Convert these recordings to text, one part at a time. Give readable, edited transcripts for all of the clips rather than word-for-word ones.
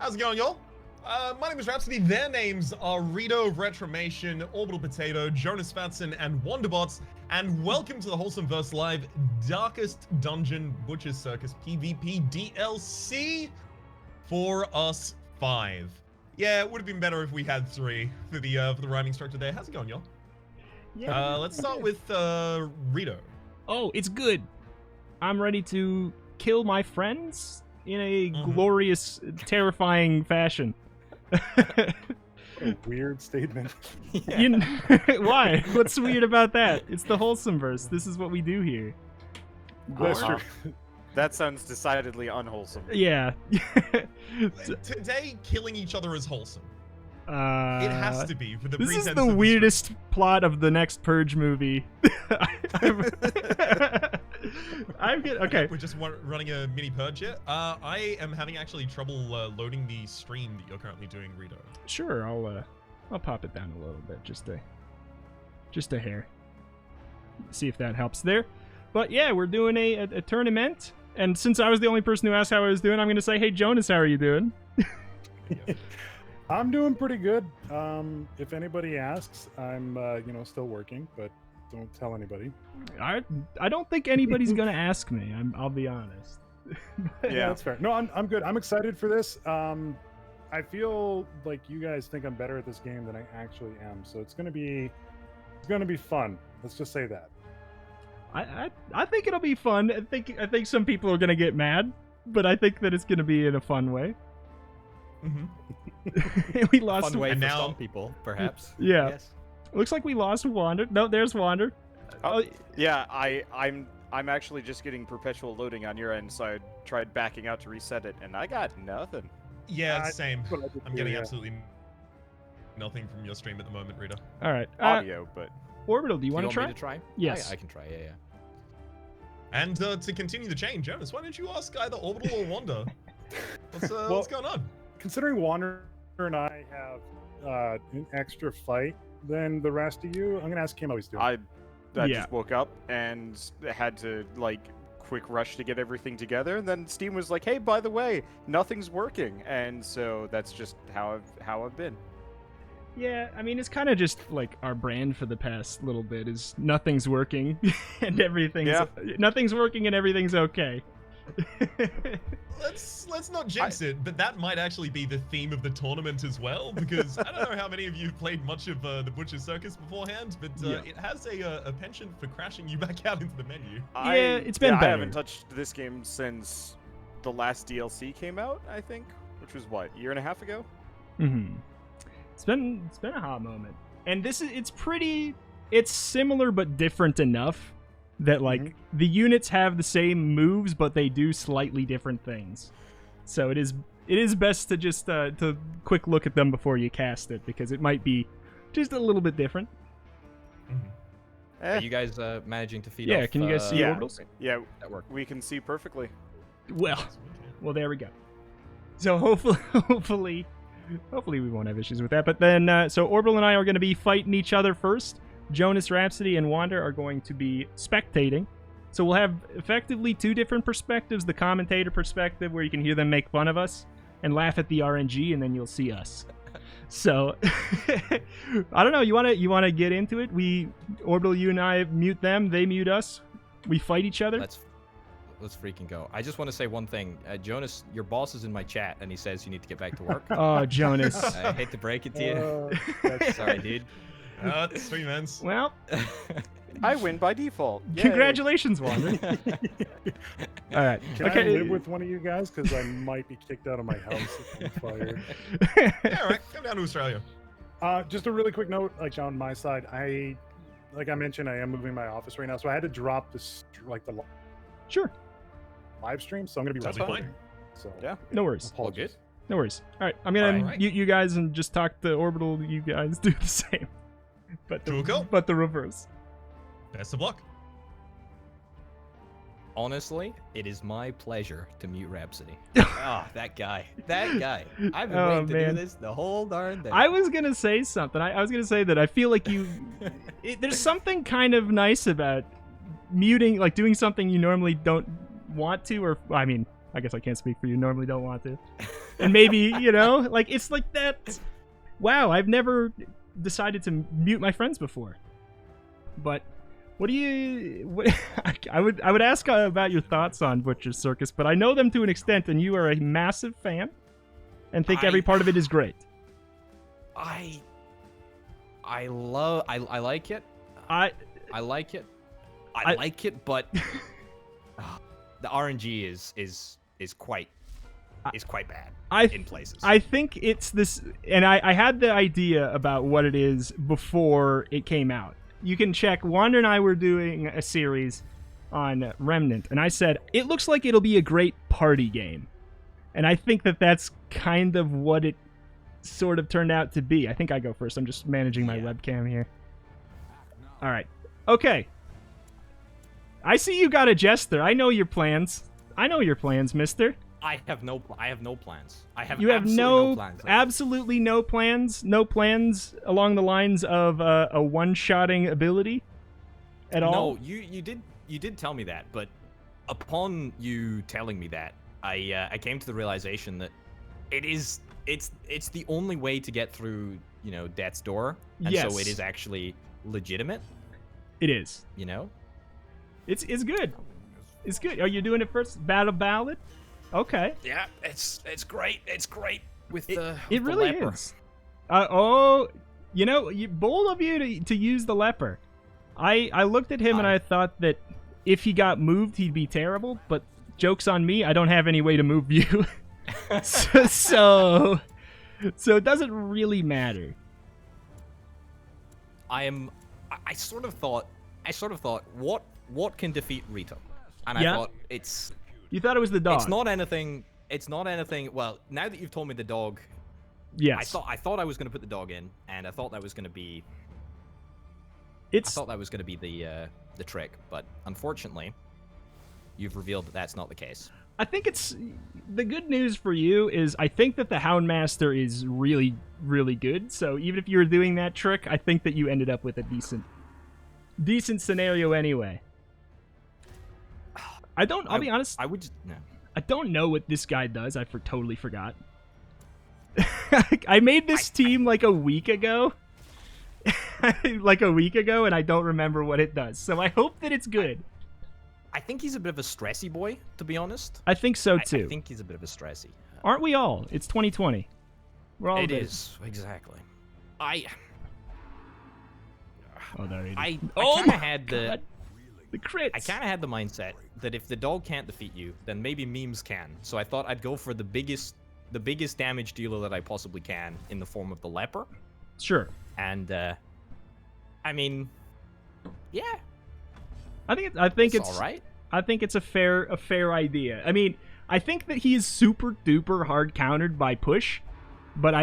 How's it going, y'all? My name is Rhapsody. Their names are Rito, Retromation, OrbitalPotato, Jonusfatson, and Wanderbot. And welcome to the Wholesomeverse Live Darkest Dungeon Butcher's Circus PvP DLC for us 5. Yeah, it would have been better if we had 3 for the rhyming structure there. How's it going, y'all? Yeah. Let's start with Rito. Oh, it's good. I'm ready to kill my friends in a glorious, terrifying fashion. What a weird statement. Why? What's weird about that? It's the Wholesomeverse. This is what we do here. That's true. That sounds decidedly unwholesome. Yeah. Today, killing each other is wholesome. It It has to be for the This pretense is the of weirdest plot of the next Purge movie. Okay. We're just running a mini purge here. I am having actually trouble loading the stream that you're currently doing, Rito. Sure, I'll pop it down a little bit, just a hair. See if that helps there. But yeah, we're doing a tournament, and since I was the only person who asked how I was doing, I'm gonna say, hey Jonas, how are you doing? I'm doing pretty good. If anybody asks, I'm still working, but don't tell anybody. I don't think anybody's gonna ask me. I'll be honest. Yeah, that's fair. No, I'm good. I'm excited for this. I feel like you guys think I'm better at this game than I actually am, so it's gonna be fun. Let's just say that. I think it'll be fun. I think some people are gonna get mad, but I think that it's gonna be in a fun way. We lost Fun way and for now- some people, perhaps. Yeah. Yes. Looks like we lost Wander. No, there's Wander. Oh, yeah, I'm actually just getting perpetual loading on your end, so I tried backing out to reset it, and I got nothing. Yeah, same. That's what I did I'm too, getting yeah. absolutely nothing from your stream at the moment, Rito. All right. Audio, but Orbital, do you want me to try? to try? Yes. I can try, yeah. And to continue the chain, Jonas, why don't you ask either Orbital or Wanda? What's going on? Considering Wander and I have an extra fight than the rest of you, I'm gonna ask him how he's doing. I Yeah. just woke up and had to, quick rush to get everything together, and then Steam was like, hey, by the way, nothing's working, and so that's just how I've been. Yeah, I mean, it's kind of just like our brand for the past little bit is nothing's working and nothing's working and everything's okay. Let's not jinx it, but that might actually be the theme of the tournament as well, because I don't know how many of you played much of the Butcher's Circus beforehand, but it has a penchant for crashing you back out into the menu. Yeah, it's been I better. haven't touched this game since the last DLC came out, I think, which was what, a year and a half ago? Mm-hmm. It's been a hot moment, and it's similar but different enough that the units have the same moves, but they do slightly different things. So it is best to just to quick look at them before you cast it, because it might be just a little bit different. Are you guys managing to feed off? Yeah, can you guys see orbitals? Yeah, that worked. we can see perfectly. Well, there we go. So hopefully we won't have issues with that. But then, so Orbital and I are going to be fighting each other first. Jonas, Rhapsody, and Wander are going to be spectating. So we'll have effectively 2 different perspectives. The commentator perspective, where you can hear them make fun of us and laugh at the RNG, and then you'll see us. So, I don't know. You wanna get into it? Orbital, you and I mute them. They mute us. We fight each other. Let's freaking go. I just want to say one thing. Jonas, your boss is in my chat, and he says you need to get back to work. Oh, Jonas. I hate to break it to you. Sorry, dude. Sweet, man. Well, I win by default. Yay. congratulations, Wander. All right. Can I live with one of you guys? Because I might be kicked out of my house if I'm fired. Yeah, all right. Come down to Australia. Just a really quick note, on my side, like I mentioned, I am moving my office right now, so I had to drop this, the Sure. live stream, so I'm gonna be Totally recording. fine. So Yeah. No worries. apologies. No worries. All right. I'm gonna All right. mute you guys and just talk to Orbital. You guys do the same, but Cool. but the reverse. Best of luck. Honestly, it is my pleasure to mute Rhapsody. That guy. I've been waiting to do this the whole darn day. I was gonna say something. I was gonna say that I feel like there's something kind of nice about muting, doing something you normally don't want to, or I mean, I guess I can't speak for you. Normally don't want to. And maybe, like, it's like that. Wow, I've never decided to mute my friends before. But what I would ask about your thoughts on Butcher's Circus, but I know them to an extent, and you are a massive fan and think every part of it is great. I like it. I like it. I like it, but the RNG is quite bad in places. I think it's this, and I had the idea about what it is before it came out. You can check. Wander and I were doing a series on Remnant, and I said it looks like it'll be a great party game, and I think that that's kind of what it sort of turned out to be. I think I go first. I'm just managing my webcam here. All right. Okay. I see you got a jester. I know your plans. Mister. I have no plans. You have absolutely no plans. No plans along the lines of a one-shotting ability at all. No, you did tell me that, but upon you telling me that, I came to the realization that it's the only way to get through, Death's Door, and so it is actually legitimate. It is. It's good. It's good. Are you doing it first? Battle Ballad? Okay. Yeah, it's great. It's great with it with really the leper. is. Bold of you to use the leper. I looked at him and I thought that if he got moved, he'd be terrible. But joke's on me. I don't have any way to move you, so it doesn't really matter. I sort of thought what can defeat Rito, and I thought it's. You thought it was the dog. It's not anything. Well, now that you've told me the dog, yes. I thought I was going to put the dog in, and I thought that was going to be. I thought that was going to be the trick, but unfortunately, you've revealed that that's not the case. I think it's the good news for you is I think that the Houndmaster is really, really good. So even if you were doing that trick, I think that you ended up with a decent scenario anyway. I'll be honest. I would just, no. I don't know what this guy does. I totally forgot. I made this team like a week ago. And I don't remember what it does. So I hope that it's good. I think he's a bit of a stressy boy, to be honest. I think so too. I think he's a bit of a stressy. Aren't we all? It's 2020. We're all. It is exactly. Oh, there it is. I kind of had the crits. I kind of had the mindset that if the dog can't defeat you, then maybe memes can. So I thought I'd go for the biggest damage dealer that I possibly can in the form of the leper. Sure. And I mean, yeah. I think it's all right. I think it's a fair idea. I mean, I think that he is super duper hard countered by push, but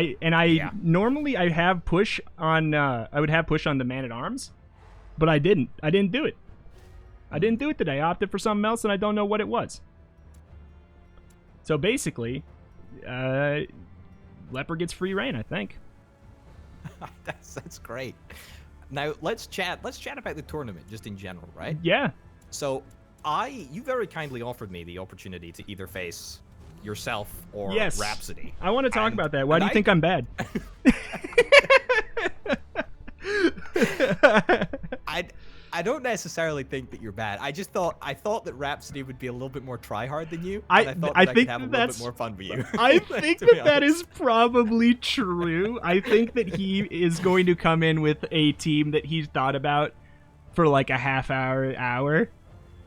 normally I have push on I would have push on the Man-at-Arms, but I didn't do it. I didn't do it today. I opted for something else, and I don't know what it was. So basically, Leper gets free reign, I think. That's great. Now let's chat about the tournament just in general, right? Yeah. So you very kindly offered me the opportunity to either face yourself or Rhapsody. I want to talk about that. Why do you think I'm bad? I don't necessarily think that you're bad. I thought that Rhapsody would be a little bit more try-hard than you. And I thought that I could have a little bit more fun with you. I think that is probably true. I think that he is going to come in with a team that he's thought about for like a half hour.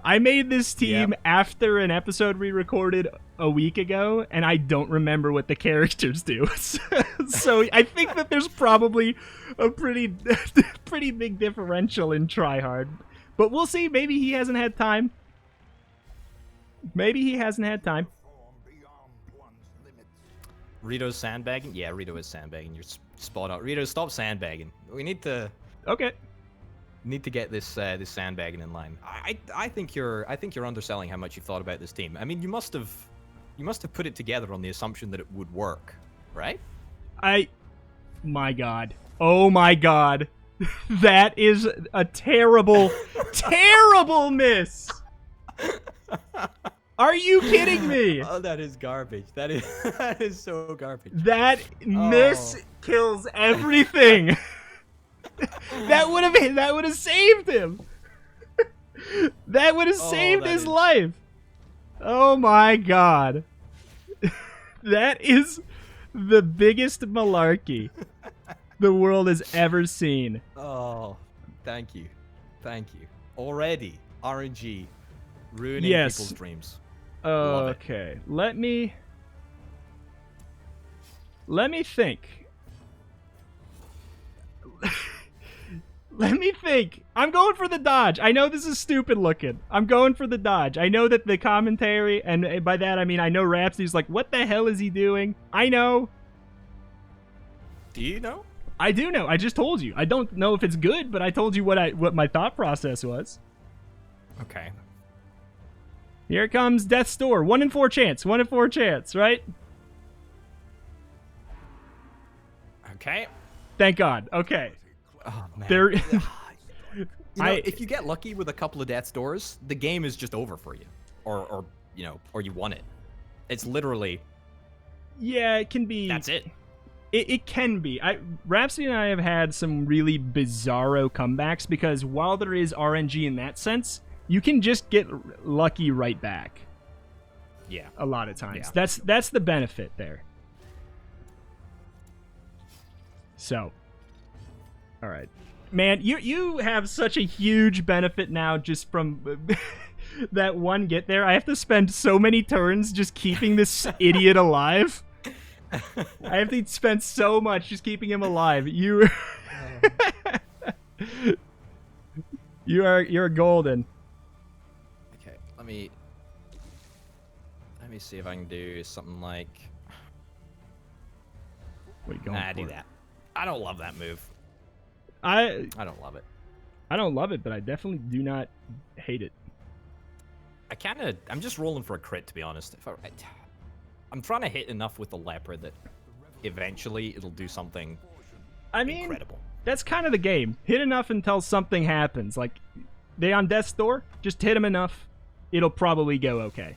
I made this team after an episode we recorded a week ago, and I don't remember what the characters do. So I think that there's probably a pretty big differential in tryhard. But we'll see. Maybe he hasn't had time. Rito's sandbagging? Yeah, Rito is sandbagging. You're spot on. Rito, stop sandbagging. We need to... Okay. Need to get this sandbagging in line. I think you're underselling how much you've thought about this team. I mean, you must have put it together on the assumption that it would work, right? My God. Oh my God. That is a terrible, terrible miss. All Are you kidding me? Oh, that is garbage. That is that is so garbage. That miss kills everything. that would have saved him. That would have saved his life. Oh my god. That is the biggest malarkey the world has ever seen. Oh, thank you. Thank you. Already, RNG ruining people's dreams. Okay, let me think. Let me think. I'm going for the dodge. I know this is stupid looking. I'm going for the dodge. I know that the commentary, and by that I mean I know Rhapsody's like, what the hell is he doing? I know. Do you know? I do know. I just told you. I don't know if it's good, but I told you what my thought process was. Okay. Here comes Death's Door. 1 in 4 chance. 1 in 4 chance, right? Okay. Thank God. Okay. Oh man. There. If you get lucky with a couple of Death's Doors, the game is just over for you, or you won it. It's literally. Yeah, it can be. That's it. It can be. Rhapsody and I have had some really bizarro comebacks because while there is RNG in that sense, you can just get lucky right back. Yeah. A lot of times. Yeah. That's the benefit there. So. All right. Man, you have such a huge benefit now just from that one get there. I have to spend so many turns just keeping this idiot alive. I have to spend so much just keeping him alive. You're golden. Okay, let me see if I can do something like. What are you going for? Do that. I don't love that move. I don't love it. I don't love it, but I definitely do not hate it. I'm just rolling for a crit, to be honest. I'm trying to hit enough with the leopard that eventually it'll do something incredible. That's kind of the game. Hit enough until something happens. Like, they on Death's Door, just hit him enough, it'll probably go okay.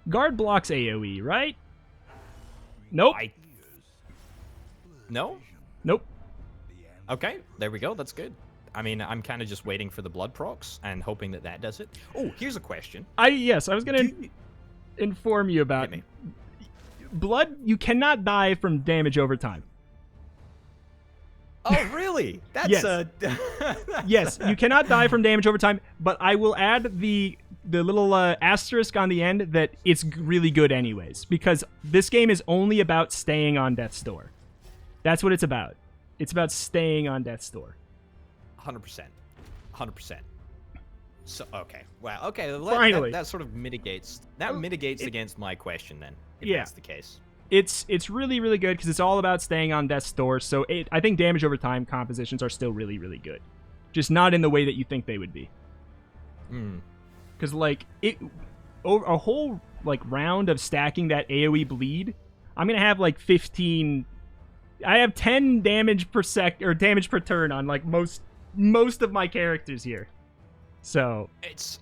Guard blocks AoE, right? Nope. No? Nope. Okay, there we go. That's good. I mean, I'm kind of just waiting for the blood procs and hoping that does it. Oh, here's a question. I was going to inform you about blood. You cannot die from damage over time. Oh, really? That's yes. Yes, you cannot die from damage over time, but I will add the little asterisk on the end that it's really good anyways, because this game is only about staying on Death's Door. That's what it's about. It's about staying on Death's Door. 100%. 100%. So, okay. Wow. Okay. Finally. That sort of mitigates. That mitigates against my question then, if that's the case. It's really, really good because it's all about staying on Death's Door. So I think damage over time compositions are still really, really good. Just not in the way that you think they would be. Because, like, a whole, like, round of stacking that AoE bleed, I'm going to have, like, 15... I have 10 damage per damage per turn on, like, most of my characters here. So... It's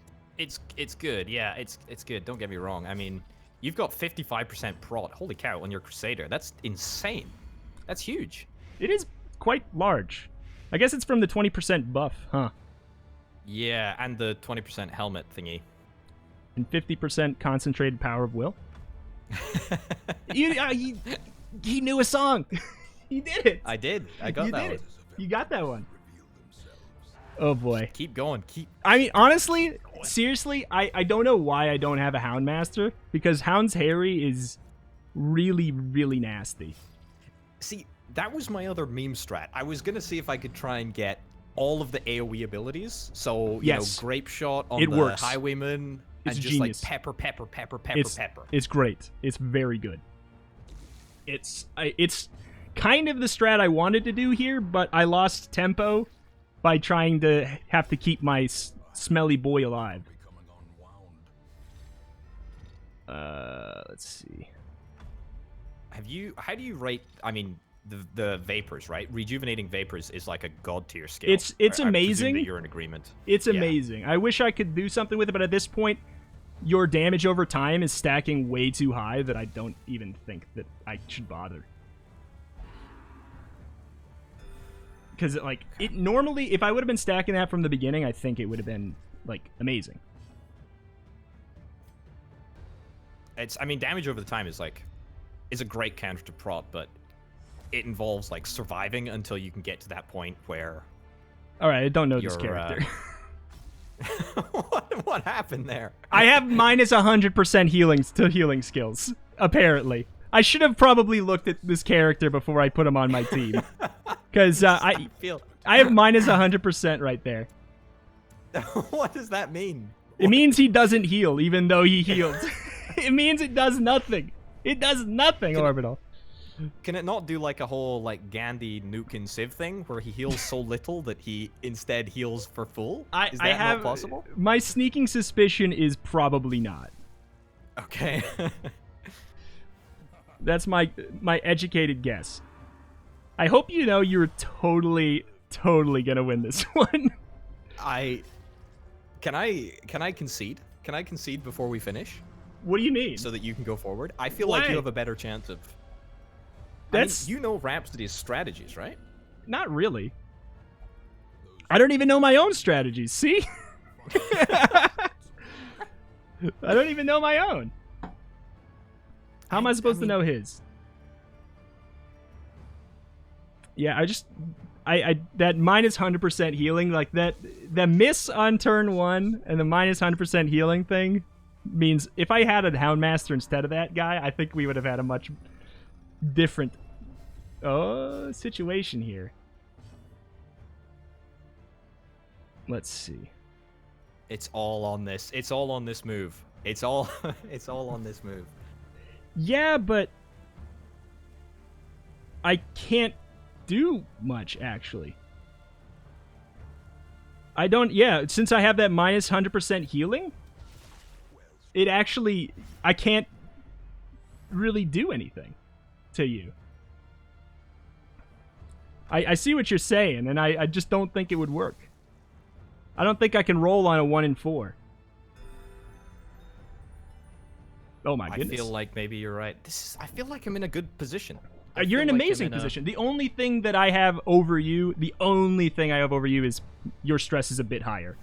good. Yeah, it's good. Don't get me wrong. I mean, you've got 55% prot. Holy cow, on your Crusader. That's insane. That's huge. It is quite large. I guess it's from the 20% buff, huh? Yeah, and the 20% helmet thingy. And 50% concentrated power of will. He knew a song. He did it. I did. I got that one. You got that one. Oh boy. Keep going. I mean, honestly, seriously, I don't know why I don't have a Houndmaster, because Hound's Harry is really, really nasty. See, that was my other meme strat. I was going to see if I could try and get all of the AoE abilities. So, you know, Grape Shot on the Highwayman. It's and just genius. Like pepper. It's great. It's very good. It's kind of the strat I wanted to do here, but I lost tempo by trying to have to keep my smelly boy alive. Let's see. How do you rate, I mean, the vapors, right? Rejuvenating vapors is like a god tier skill. It's I presume amazing. that you're in agreement. It's Yeah. amazing. I wish I could do something with it, but at this point, your damage over time is stacking way too high that I don't even think that I should bother. Because like it normally, if I would have been stacking that from the beginning, I think it would have been like amazing. I mean, damage over the time is a great counter to prot, but it involves like surviving until you can get to that point where. All right, I don't know this You're, character. What happened there? I have minus 100% healing skills. Apparently, I should have probably looked at this character before I put him on my team, because I have minus 100% right there. What does that mean? It means he doesn't heal, even though he heals. It means it does nothing. It does nothing, Orbital. Can it not do like a whole like Gandhi Nuke and Civ thing where he heals so little that he instead heals for full? Is that not possible? My sneaking suspicion is probably not. Okay. That's my educated guess. I hope you know you're totally gonna win this one. Can I concede? Can I concede before we finish? What do you mean? So that you can go forward? I feel like you have a better chance of. That's you know Rhapsody's strategies, right? Not really. I don't even know my own strategies. See? I don't even know my own. How am I supposed to know his? Yeah, I that minus 100% healing, like that, the miss on turn 1 and the minus 100% healing thing means if I had a Houndmaster instead of that guy, I think we would have had a much different situation here. Let's see. It's all on this. It's all on this move. It's all on this move. Yeah, but I can't do much actually. I don't, yeah, since I have that minus 100% healing, it actually, I can't really do anything to you. I see what you're saying, and I just don't think it would work. I don't think I can roll on a 1 in 4. Oh my goodness. I feel like maybe you're right. I feel like I'm in a good position. You're in an amazing position. The only thing that I have over you, is your stress is a bit higher.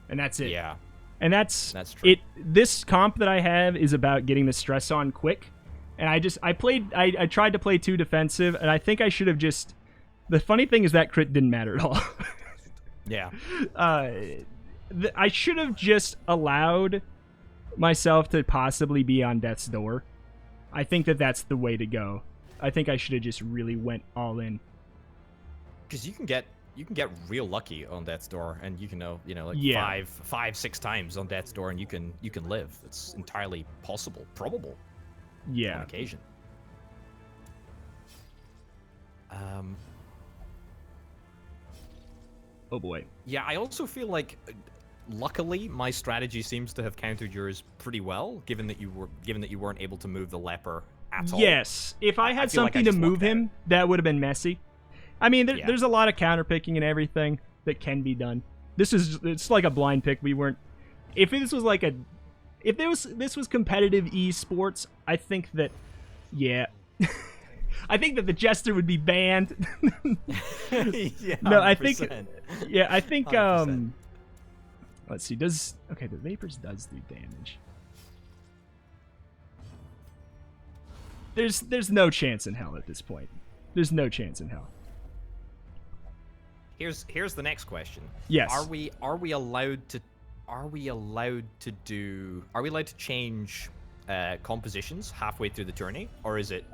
And that's it. Yeah. And that's true. This comp that I have is about getting the stress on quick. And I tried to play too defensive, and I think I should have just... The funny thing is that crit didn't matter at all. Yeah. I should have just allowed myself to possibly be on death's door. I think that's the way to go. I think I should have just really went all in. Because you can get real lucky on death's door, and you can like yeah. 5-6 times on death's door, and you can live. It's entirely possible, probable. Yeah. On occasion. Oh boy. Yeah, I also feel like, luckily, my strategy seems to have countered yours pretty well, given that you weren't able to move the leper at all. Yes, if I had something to move him, that would have been messy. I mean, there's a lot of counter picking and everything that can be done. It's like a blind pick. We weren't. If this was competitive esports, I think that, yeah. I think that the Jester would be banned. Yeah, no, I think 100%. yeah, I think 100%. Let's see. The Vapors does do damage. There's no chance in hell at this point. There's no chance in hell. Here's the next question. Yes. Are we allowed to change compositions halfway through the tourney, or is it?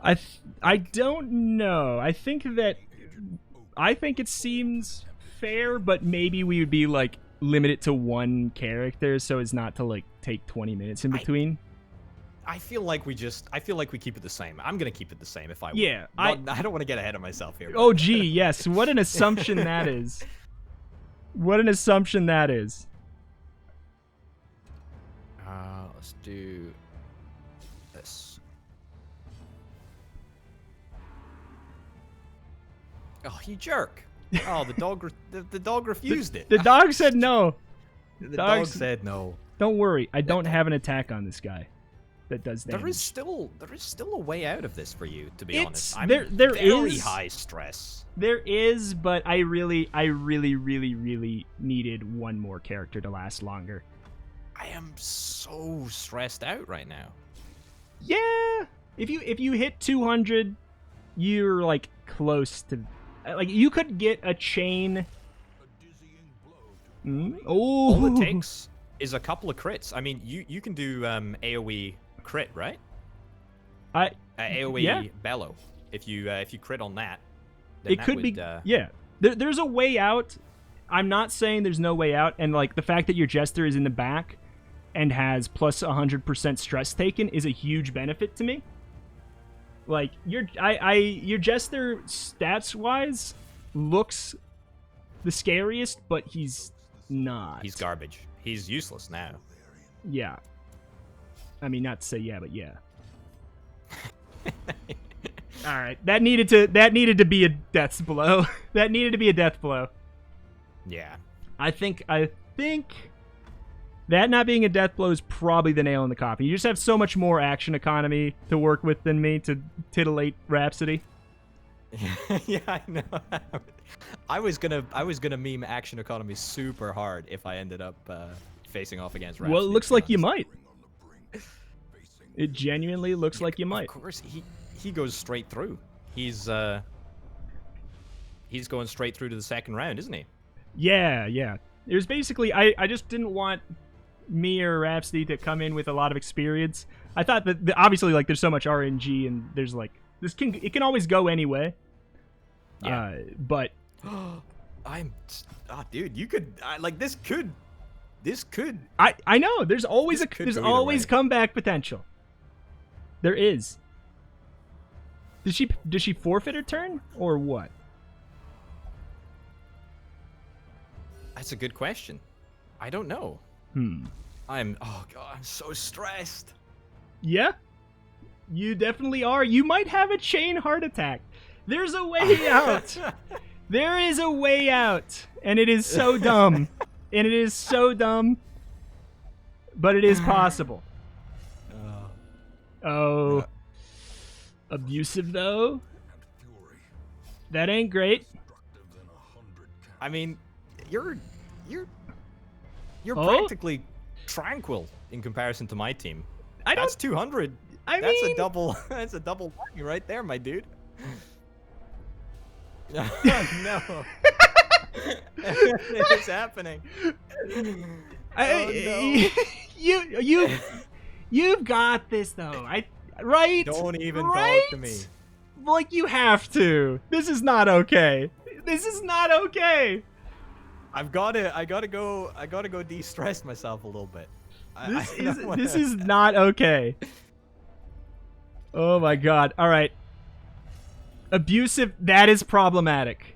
I don't know. I think it seems fair, but maybe we would be like limited to one character so as not to like take 20 minutes in between. I feel like we keep it the same. I'm gonna keep it the same if I win. Yeah, I don't want to get ahead of myself here. Oh gee, yes. What an assumption that is. What an assumption that is. Let's do this. Oh, you jerk! Oh, the dog refused it. The dog said no. The dog said no. Don't worry, I don't have an attack on this guy that does damage. There is still a way out of this for you, to be honest. I'm there very is high stress. There is, but I really needed one more character to last longer. I am so stressed out right now. Yeah, if you hit 200, you're like close to, like you could get a chain. Oh, all it takes is a couple of crits. I mean, you can do AOE crit, right? AOE bellow. If you crit on that, then it that could would, be. Yeah, there's a way out. I'm not saying there's no way out, and like the fact that your Jester is in the back and has plus 100% stress taken is a huge benefit to me. Like your Jester stats wise looks the scariest, but he's not. He's garbage. He's useless now. Yeah. I mean, not to say yeah, but yeah. All right, that needed to be a death blow. That needed to be a death blow. Yeah. I think that not being a death blow is probably the nail in the coffin. You just have so much more action economy to work with than me to titillate Rhapsody. Yeah, I know. I was gonna meme action economy super hard if I ended up facing off against Rhapsody. Well, it looks like you might. It genuinely looks like you might. Of course, he goes straight through. He's going straight through to the second round, isn't he? Yeah. It was basically I just didn't want me or Rhapsody to come in with a lot of experience. I thought that obviously like there's so much RNG and there's like it can always go anyway. Yeah. But dude, you could this could. I know there's always comeback potential. There is. Did she forfeit her turn or what? That's a good question. I don't know. I'm so stressed. Yeah. You definitely are. You might have a chain heart attack. There's a way out. There is a way out. And it is so dumb. And it is so dumb. But it is possible. Oh. Abusive, though? That ain't great. I mean, you're practically tranquil in comparison to my team. That's 200. That's a double whammy right there, my dude. No. It's happening. You've got this though. Right? Don't even right? talk to me. Like you have to. This is not okay. This is not okay. I gotta go de-stress myself a little bit. This is not okay. Oh my god. All right. Abusive, that is problematic.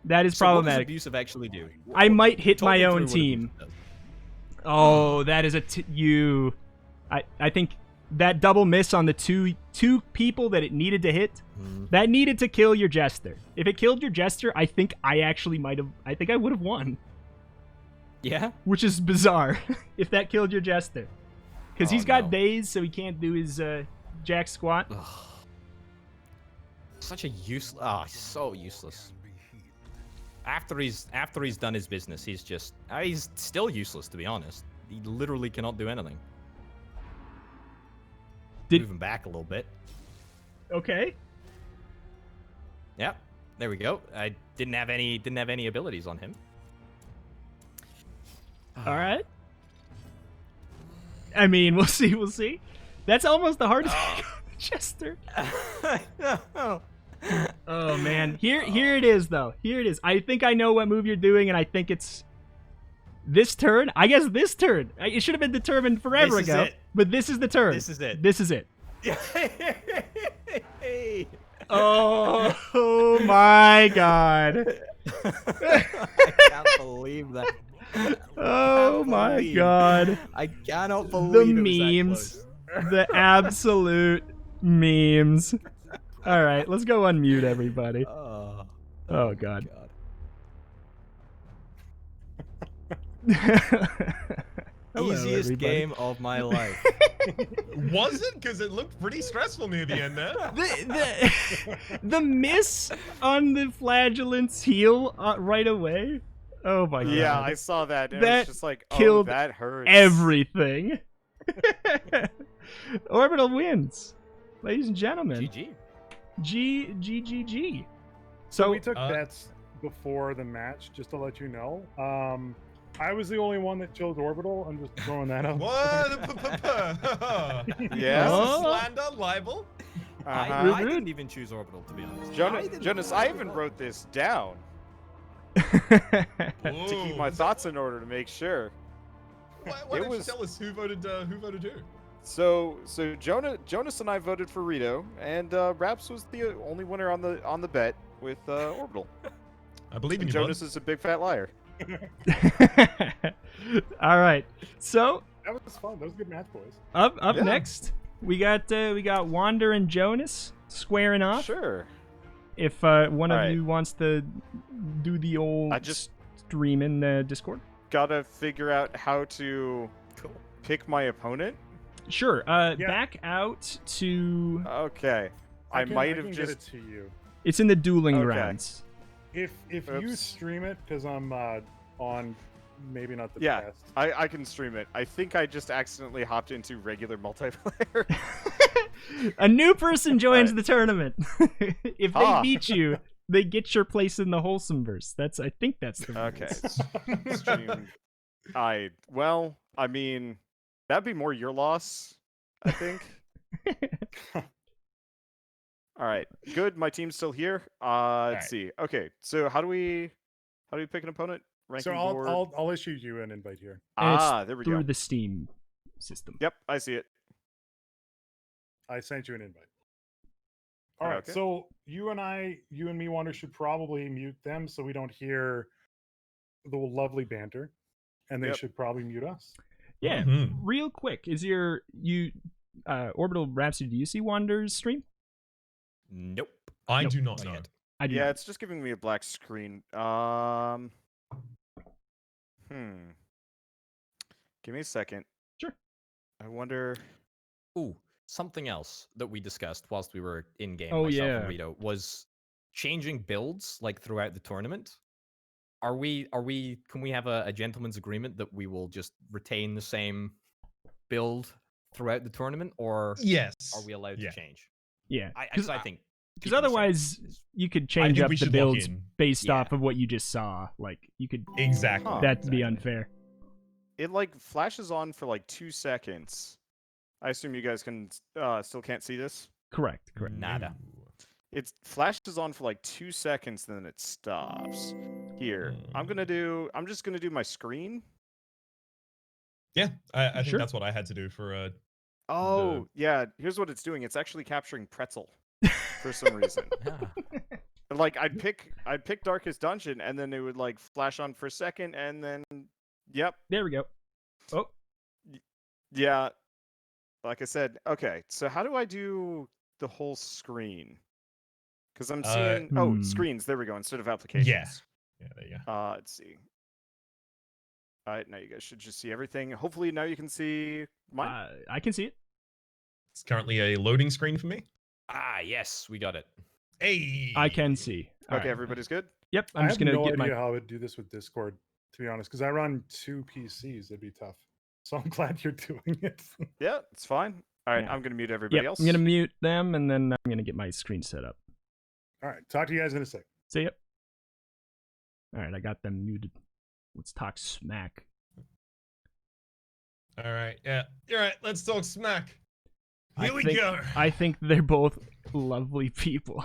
That is problematic. What does abusive actually do? I might hit my own team. Oh, that is I think that double miss on the two people that it needed to hit, that needed to kill your Jester. If it killed your Jester, I think I would have won. Yeah? Which is bizarre, if that killed your Jester. Because he's got daze, so he can't do his jack squat. Ugh. Such a useless... so useless. After he's done his business, he's just... he's still useless, to be honest. He literally cannot do anything. Move him back a little bit. Okay. Yep. There we go. I didn't have any abilities on him. All right. I mean, we'll see. That's almost the hardest Chester. No. Oh man. Here it is though. Here it is. I think I know what move you're doing, and I think it's this turn. I guess this turn. It should have been determined forever ago. But this is the turn. This is it. This is it. Oh my god. I can't believe that. Oh my god. I cannot believe the it memes. The absolute memes. All right, let's go unmute everybody. Oh God. Hello, Easiest everybody. game of my life. Was it? Because it looked pretty stressful near the end there. The miss on the flagellant's heel right away. Oh my God. Yeah, I saw that. And it That was just like, oh, killed that hurts. Everything. Orbital wins, ladies and gentlemen. GG. G. So we took uh, bets before the match, just to let you know. I was the only one that chose Orbital. I'm just throwing that out. What? Yeah. This is Oh. slander, libel. Uh-huh. I didn't even choose Orbital, to be honest. Jonas, I even wrote this down Ooh. to keep my thoughts in order to make sure. Why don't you tell us who voted who? So Jonas and I voted for Rito, and Raps was the only winner on the bet with Orbital. I believe in And you, Jonas is a big fat liar. All right. So That was fun. That was a good match, boys. up Yeah. next, we got Wander and Jonas squaring off. Sure. If one of Alright. you wants to do the old I just stream in Discord. gotta figure out how to Cool. pick my opponent. Sure. Yeah. Back out to. Okay. I might have get just. it to you. It's in the dueling Okay. grounds. If you Oops. stream it, because I'm on maybe not the Yeah, best. I can stream it. I think I just accidentally hopped into regular multiplayer. A new person joins Alright. the tournament. If they Ah. beat you, they get your place in the Wholesomeverse. I think that's the Okay. rules. Stream. I mean, that'd be more your loss, I think. All right, good. My team's still here. Let's see. Okay, so how do we pick an opponent? Ranking So board. I'll issue you an invite here. And it's There we through go. the Steam system. Yep, I see it. I sent you an invite. All right. Okay. So you and me, Wander, should probably mute them so we don't hear the lovely banter, and they Yep. should probably mute us. Yeah. Mhm. Real quick, is Orbital Rhapsody? Do you see Wander's stream? Nope. I Nope. do not Not know. yet. I do. Yeah, it's just giving me a black screen. Give me a second. Sure. I wonder. Ooh, something else that we discussed whilst we were in game, Oh, myself yeah. and Rito, was changing builds like throughout the tournament. Can we have a gentleman's agreement that we will just retain the same build throughout the tournament, or Yes. are we allowed Yeah. to change? Yeah. I Because think because keeping the same otherwise is- you could I change think up we the should lock builds in. based Yeah. off of what you just saw. Like you could. Exactly. Huh. That'd be exactly. unfair. It like flashes on for like 2 seconds. I assume you guys can still can't see this. Correct. Nada. No. It flashes on for like 2 seconds, then it stops. Here, I'm just gonna do my screen. Yeah, I think Sure. that's what I had to do for Oh, yeah. Here's what it's doing. It's actually capturing Pretzel for some reason. Ah, Like I'd pick Darkest Dungeon, and then it would like flash on for a second, and then yep, There we go. Oh, yeah. Like I said, okay. So how do I do the whole screen? Because I'm seeing screens. There we go. Instead of applications. Yeah, there you go. Let's see. All right, now you guys should just see everything. Hopefully now you can see mine. I can see it. It's currently a loading screen for me. yes, we got it. Hey. I can see. All Okay, right. everybody's good. Yep. I I'm have just gonna no get idea my. how I would do this with Discord, to be honest, because I run 2 PCs. It'd be tough. So I'm glad you're doing it. Yeah, it's fine. All right, Yeah. I'm gonna mute everybody Yep. else. I'm gonna mute them and then I'm gonna get my screen set up. All right. Talk to you guys in a sec. See ya. All right, I got them muted. Let's talk smack. All right. Yeah. All right. Let's talk smack. Here we think, go. I think they're both lovely people.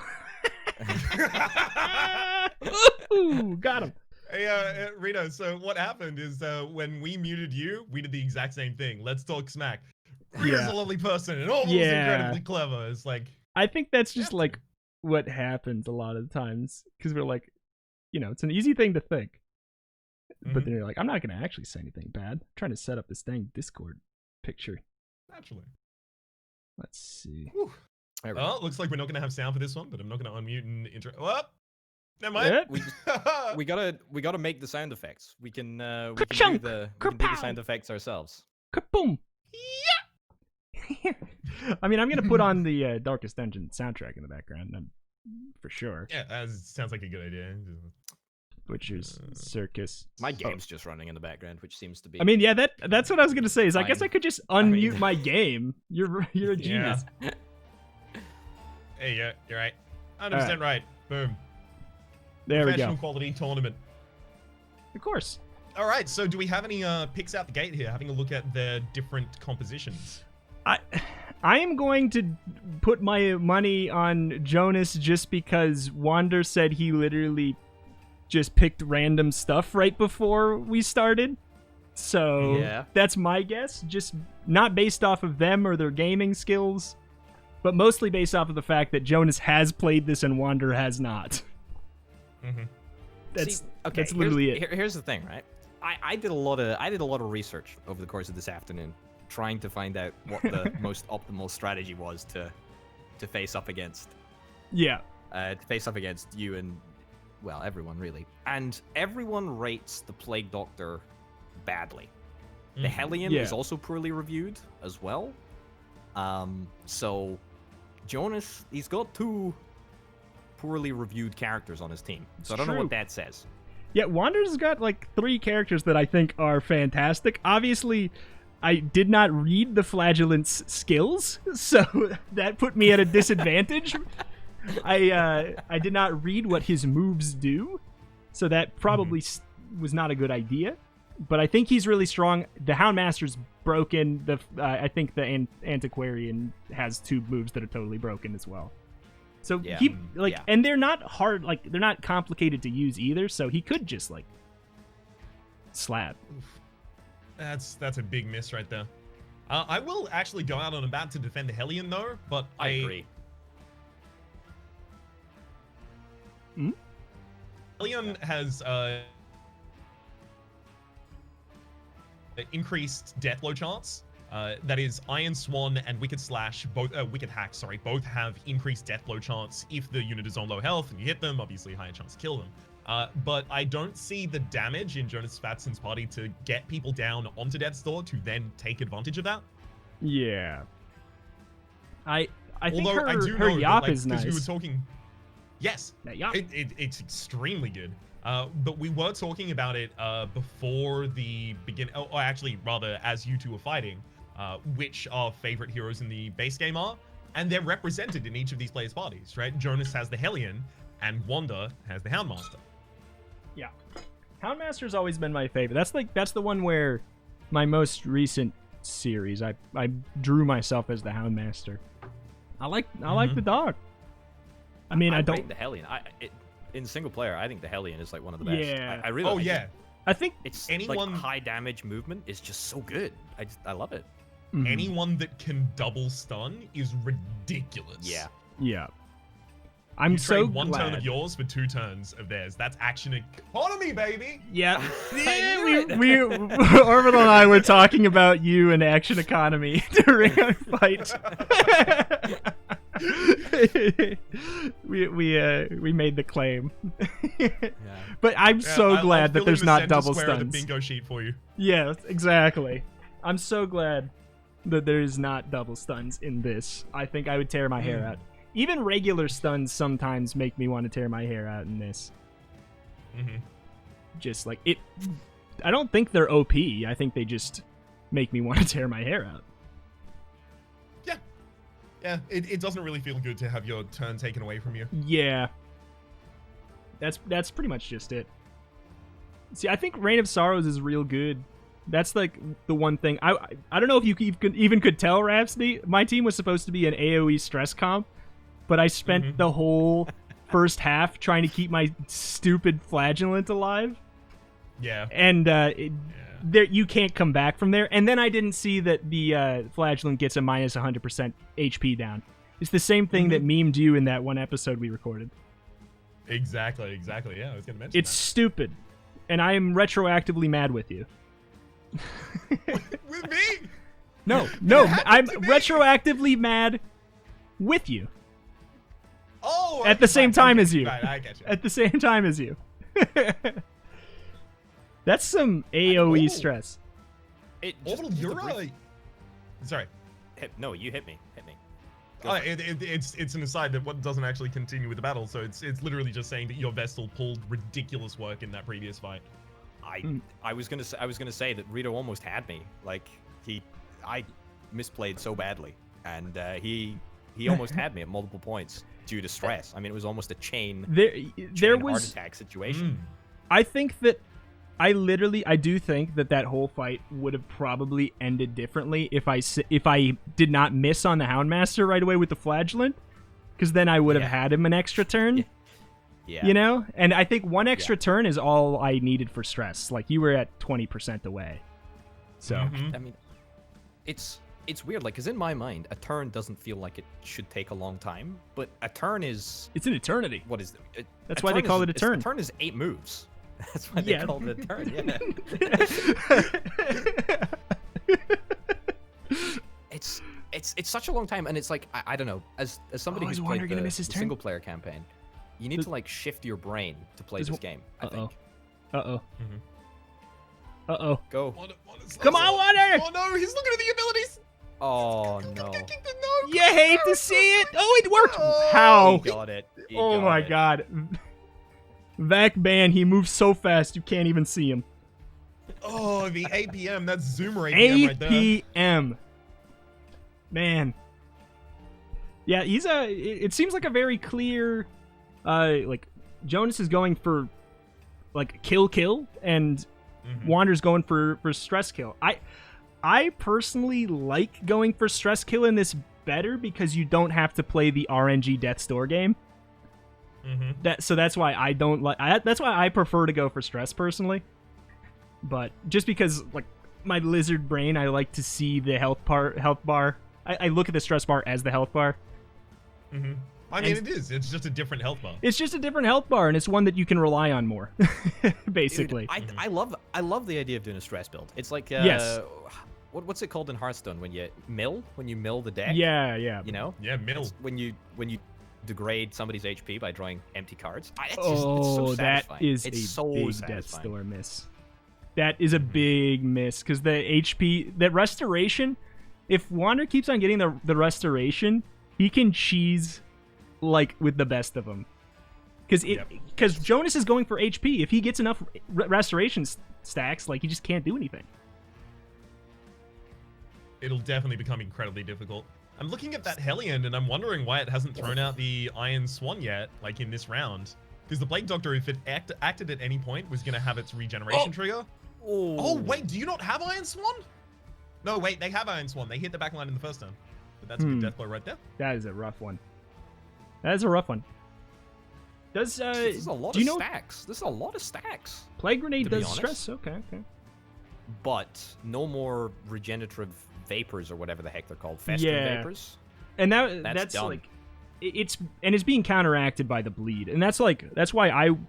Ooh, got him. Hey, Rito. So what happened is when we muted you, we did the exact same thing. Let's talk smack. Rito's Yeah. a lovely person and almost Yeah. incredibly clever. It's like I think that's just like what happens a lot of times because we're like, it's an easy thing to think, but Mhm. then you're like, I'm not gonna actually say anything bad. I'm trying to set up this dang Discord picture. naturally. Let's see. Whew. There we go. Oh, looks like we're not going to have sound for this one, but I'm not going to unmute and intro. Oh, Never mind. We gotta make the sound effects. We can do Ka-chunk! the Kerpow! sound effects ourselves. Kaboom! I mean, I'm gonna put on the Darkest Dungeon soundtrack in the background, for sure. Yeah, that sounds like a good idea. Butcher's Circus. My game's just running in the background, which seems to be. I mean, yeah, that's what I was gonna say. Is I guess Fine. I could just unmute my game. You're a genius. Hey, yeah, you're right. 100% right. Boom. There we Professional go. quality tournament. Of course. All right, so do we have any picks out the gate here? Having a look at their different compositions. I am going to put my money on Jonas just because Wander said he literally just picked random stuff right before we started. So Yeah. that's my guess. Just not based off of them or their gaming skills, but mostly based off of the fact that Jonas has played this and Wander has not. Mm-hmm. That's literally it. Here's the thing, right? I did a lot of research over the course of this afternoon, trying to find out what the most optimal strategy was to face up against. Yeah. To face up against you and, well, everyone really. And everyone rates the Plague Doctor badly. The Hellion is also poorly reviewed as well. So Jonas, he's got 2 poorly reviewed characters on his team. So I don't know what that says. Yeah, Wander's got like 3 characters that I think are fantastic. Obviously, I did not read the Flagellant's skills, so that put me at a disadvantage. I did not read what his moves do, so that probably was not a good idea. But I think he's really strong. The Houndmaster's broken. I think the Antiquarian has 2 moves that are totally broken as well. So and they're not hard, like they're not complicated to use either. So he could just like slap. That's a big miss right there. I will actually go out on a bat to defend the Hellion though, but I agree. Hellion has increased deathblow chance. That is, Iron Swan and Wicked Hack, both have increased deathblow chance if the unit is on low health and you hit them. Obviously, higher chance to kill them. But I don't see the damage in Jonusfatson's party to get people down onto Death's Door to then take advantage of that. Yeah. I think Although I do her know Yop that, is nice. We were talking. Yes, that Yop. It's extremely good. But we were talking about it before the beginning. Or actually, rather, as you two were fighting. Which our favorite heroes in the base game are, and they're represented in each of these players' parties, right? Jonas has the Hellion, and Wander has the Houndmaster. Yeah, Houndmaster's always been my favorite. That's the one where my most recent series, I drew myself as the Houndmaster. I like the dog. I mean, I don't rate the Hellion. In single player, I think the Hellion is like one of the best. Yeah. I really. like it. I think It's anyone like high damage movement is just so good. I love it. Anyone that can double stun is ridiculous. Yeah. Yeah. I'm you so trade one glad. turn of yours for 2 turns of theirs. That's action economy, baby. Yeah. I knew we Orbital and I were talking about you and action economy during our fight. we made the claim. But I'm so glad that there's not double square of the stuns. bingo sheet for you. Yeah, exactly. I'm so glad that there's not double stuns in this. I think I would tear my hair out. Even regular stuns sometimes make me want to tear my hair out in this. Just like it. I don't think they're OP. I think they just make me want to tear my hair out. Yeah, it doesn't really feel good to have your turn taken away from you. Yeah. That's pretty much just it. See, I think Reign of Sorrows is real good. That's like the one thing. I don't know if you even could tell, Rhapsody. My team was supposed to be an AoE stress comp, but I spent the whole first half trying to keep my stupid Flagellant alive. Yeah. And there you can't come back from there. And then I didn't see that the Flagellant gets a minus 100% HP down. It's the same thing that memed you in that one episode we recorded. Exactly. Yeah, I was gonna mention It's stupid, and I am retroactively mad with you. With me? No, I'm retroactively mad with you. Oh, Oh, At the same time as you. Right, I get you. At the same time as you. That's some AoE stress. Orbital, you're Sorry. No, you hit me. Hit me. It's an aside that what doesn't actually continue with the battle, so it's literally just saying that your Vestal pulled ridiculous work in that previous fight. I was gonna say that Rito almost had me. Like I misplayed so badly, and he almost had me at multiple points due to stress. I mean, it was almost a chain heart attack situation. I think that I do think that whole fight would have probably ended differently if I did not miss on the Houndmaster right away with the Flagellant, because then I would have had him an extra turn. Yeah. You know? And I think one extra turn is all I needed for stress. Like, you were at 20% away. So, I mean, it's weird, like, because in my mind, a turn doesn't feel like it should take a long time, but a turn is... It's an eternity. What is it? That's why they call it a turn. A turn is 8 moves. That's why they call it a turn, It's such a long time, and it's like, I don't know, as somebody who's played the single-player campaign, you need to, like, shift your brain to play this game, I think. Uh-oh. Go. Come on, Wander! Oh no, he's looking at the abilities! Oh, no. You hate to see it! Oh, it worked! Oh, How? He got it. Oh my god. Vac Ban, he moves so fast you can't even see him. Oh, the APM, that's Zoomer APM right there. APM. Man. Yeah, it seems like a very clear, like, Jonas is going for, like, kill, and Wander's going for stress kill. I personally like going for stress kill in this better because you don't have to play the RNG Death's Door game. So that's why I don't like. That's why I prefer to go for stress personally. But just because, like, my lizard brain, I like to see the health bar. I look at the stress bar as the health bar. I mean, it is. It's just a different health bar. It's just a different health bar, and it's one that you can rely on more. Basically, dude, I love the idea of doing a stress build. It's like what's it called in Hearthstone when you mill the deck? Yeah. You know? Yeah, mill. It's when you degrade somebody's HP by drawing empty cards. It's that so satisfying. is it's a so big satisfying. Death's Door miss. That is a big miss because the HP, that restoration. If Wander keeps on getting the restoration, he can cheese like with the best of them. Because Jonas is going for HP. If he gets enough restoration stacks, like, he just can't do anything. It'll definitely become incredibly difficult. I'm looking at that Hellion, and I'm wondering why it hasn't thrown out the Iron Swan yet, like, in this round. Because the Plague Doctor, if it acted at any point, was going to have its regeneration trigger. Oh, wait, do you not have Iron Swan? No, wait, they have Iron Swan. They hit the back line in the first turn. But that's a good death blow right there. That is a rough one. This is a lot of stacks. This is a lot of stacks. Plague Grenade does stress. Okay. But no more regenerative vapors or whatever the heck they're called. Festering vapors. And that's done. Like, it's being counteracted by the bleed. And that's why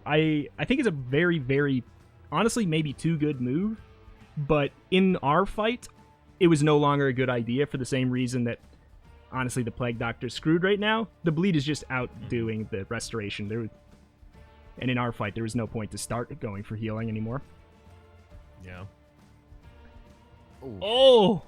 I think it's a very, very, honestly, maybe too good move. But in our fight, it was no longer a good idea for the same reason that, honestly, the Plague Doctor's screwed right now. The bleed is just outdoing the restoration. And in our fight, there was no point to start going for healing anymore. Yeah. Ooh. Oh!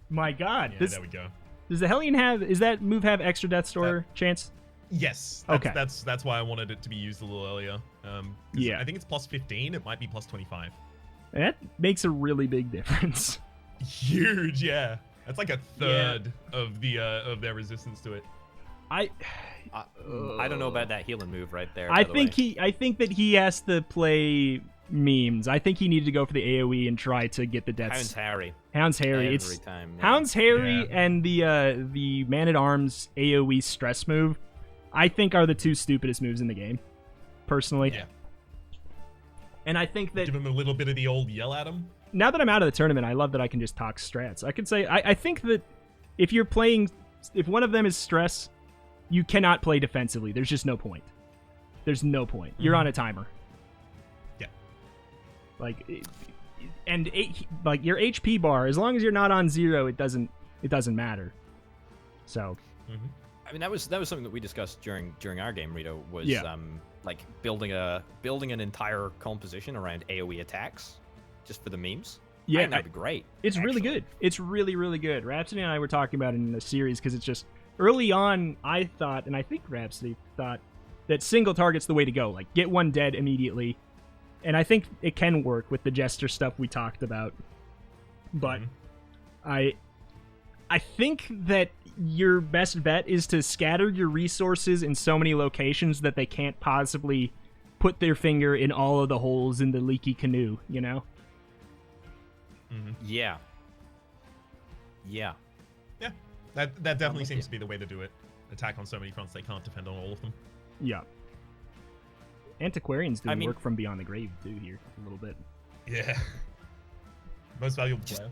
My god. Yeah, there we go. Does the Hellion does that move have extra Death's Door chance? Yes. Okay. That's why I wanted it to be used a little earlier. I think it's plus 15. It might be plus 25. And that makes a really big difference. Huge, yeah. That's like a third of their resistance to it. I don't know about that healing move right there. I think that he has to play memes. I think he needed to go for the AoE and try to get the deaths. Hound's Harry. Every time. Yeah. Hound's Harry and the Man-at-Arms AoE stress move, I think, are the two stupidest moves in the game, personally. Yeah. And I think that... Give him a little bit of the old yell at him. Now that I'm out of the tournament, I love that I can just talk strats. I can say... I think that if you're playing... If one of them is stress, you cannot play defensively. There's just no point. There's no point. You're on a timer. Yeah. Like... like your HP bar, as long as you're not on 0, it doesn't matter. So... I mean, that was something that we discussed during our game, Rito, was like building an entire composition around AoE attacks, just for the memes. Yeah, that'd be great. It's really good. It's really, really good. Rhapsody and I were talking about it in the series because it's just early on. I thought, and I think Rhapsody thought, that single target's the way to go. Like, get one dead immediately, and I think it can work with the Jester stuff we talked about. But I think that your best bet is to scatter your resources in so many locations that they can't possibly put their finger in all of the holes in the leaky canoe, you know? Yeah. That definitely seems to be the way to do it. Attack on so many fronts they can't defend on all of them. Yeah. Antiquarian's doing work from beyond the grave, too, here, a little bit. Yeah. Most valuable player.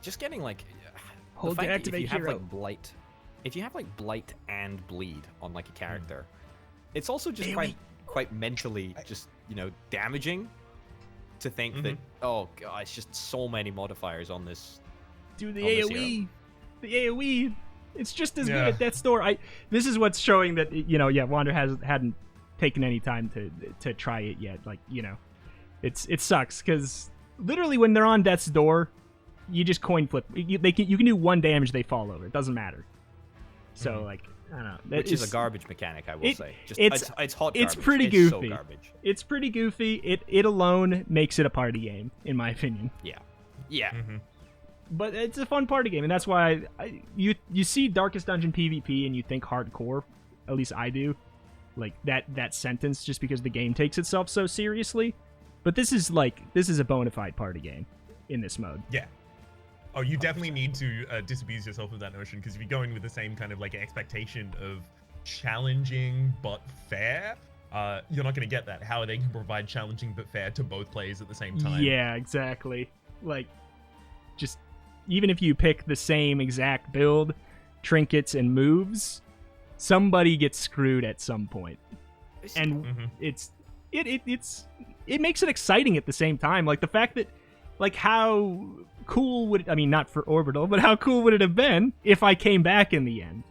Just getting, like... Hold to activate hero. If you have, like, Blight and Bleed on, like, a character, it's also just quite mentally just, you know, damaging to think that, oh, God, it's just so many modifiers on this. Dude, the AoE! The AoE! It's just as good at Death's Door. This is what's showing that, you know, Wander hadn't taken any time to try it yet. Like, you know, it sucks, because literally when they're on Death's Door, you just coin flip. You can do 1 damage, they fall over. It doesn't matter. So, like, I don't know. Which is a garbage mechanic, I will say. Just, it's hot garbage. It's pretty goofy. So garbage. It's pretty goofy. It alone makes it a party game, in my opinion. Yeah. But it's a fun party game, and that's why you see Darkest Dungeon PvP and you think hardcore. At least I do. Like, that sentence, just because the game takes itself so seriously. But this is a bona fide party game in this mode. Yeah. Oh, you definitely need to disabuse yourself of that notion, because if you go in with the same kind of like expectation of challenging but fair, you're not going to get that. How are they going to provide challenging but fair to both players at the same time? Yeah, exactly. Like, just even if you pick the same exact build, trinkets, and moves, somebody gets screwed at some point. And it makes it exciting at the same time. Like, the fact that, like, how cool would it, I mean, not for Orbital, but how cool would it have been if I came back in the end?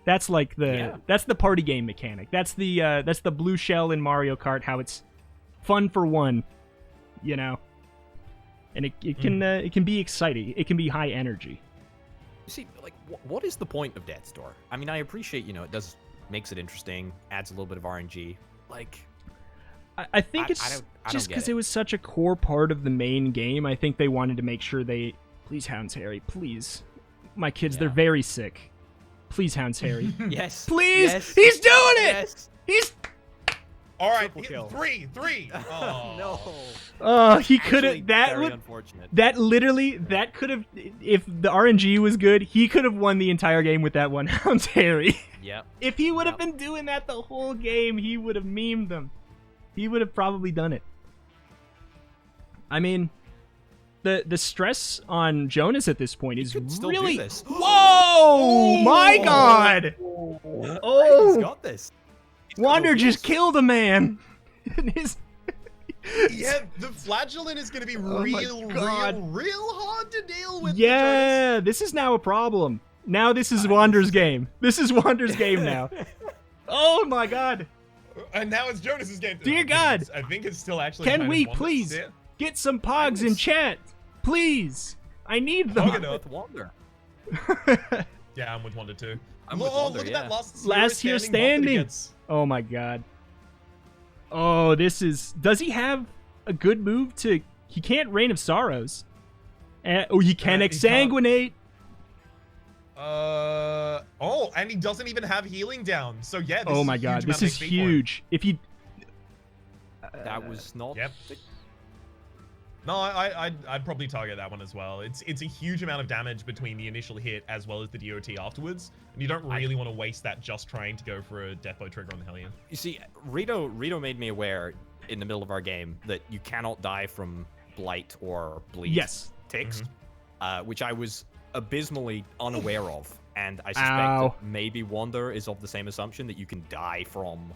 That's like that's the party game mechanic. That's the blue shell in Mario Kart, how it's fun for one, you know. And it can be exciting. It can be high energy. See, like, what is the point of Death's Door? I mean, I appreciate, you know, it makes it interesting, adds a little bit of RNG. Like, I think it's just because it was such a core part of the main game. I think they wanted to make sure please, Hounds Harry, please. My kids, they're very sick. Please, Hounds Harry. Yes. Please. Yes. He's doing it. Yes. He's. All right. Kill. Three. Oh. No. Oh, he could have. Very unfortunate. That could have. If the RNG was good, he could have won the entire game with that one Hounds Harry. Yep. If he would have been doing that the whole game, he would have memed them. He would have probably done it. I mean, the stress on Jonas at this point is really. Do this. Whoa! My God! Oh, he's got this. Wander just killed a man. Yeah, the flagellant is going to be real hard to deal with. Yeah, this is now a problem. Now this is Wander's game. This is Wander's game now. Oh my God. And now it's Jonas's game. Dear God. I think it's still actually. Can we please get some pogs in chat? Please. I need them. I'm with Wander. Yeah, I'm with Wander too. Look at that last here standing. Oh my God. Oh, this is. Does he have a good move to? He can't Reign of Sorrows. He can Exsanguinate. And he doesn't even have healing down. So yeah. Oh my God, this is huge. If he. That was not. Yep. No, I'd probably target that one as well. It's a huge amount of damage between the initial hit as well as the DOT afterwards, and you don't really want to waste that just trying to go for a death blow trigger on the Hellion. You see, Rito made me aware in the middle of our game that you cannot die from Blight or Bleed. Yes. Ticks, which I was abysmally unaware of, and I suspect that maybe Wander is of the same assumption that you can die from.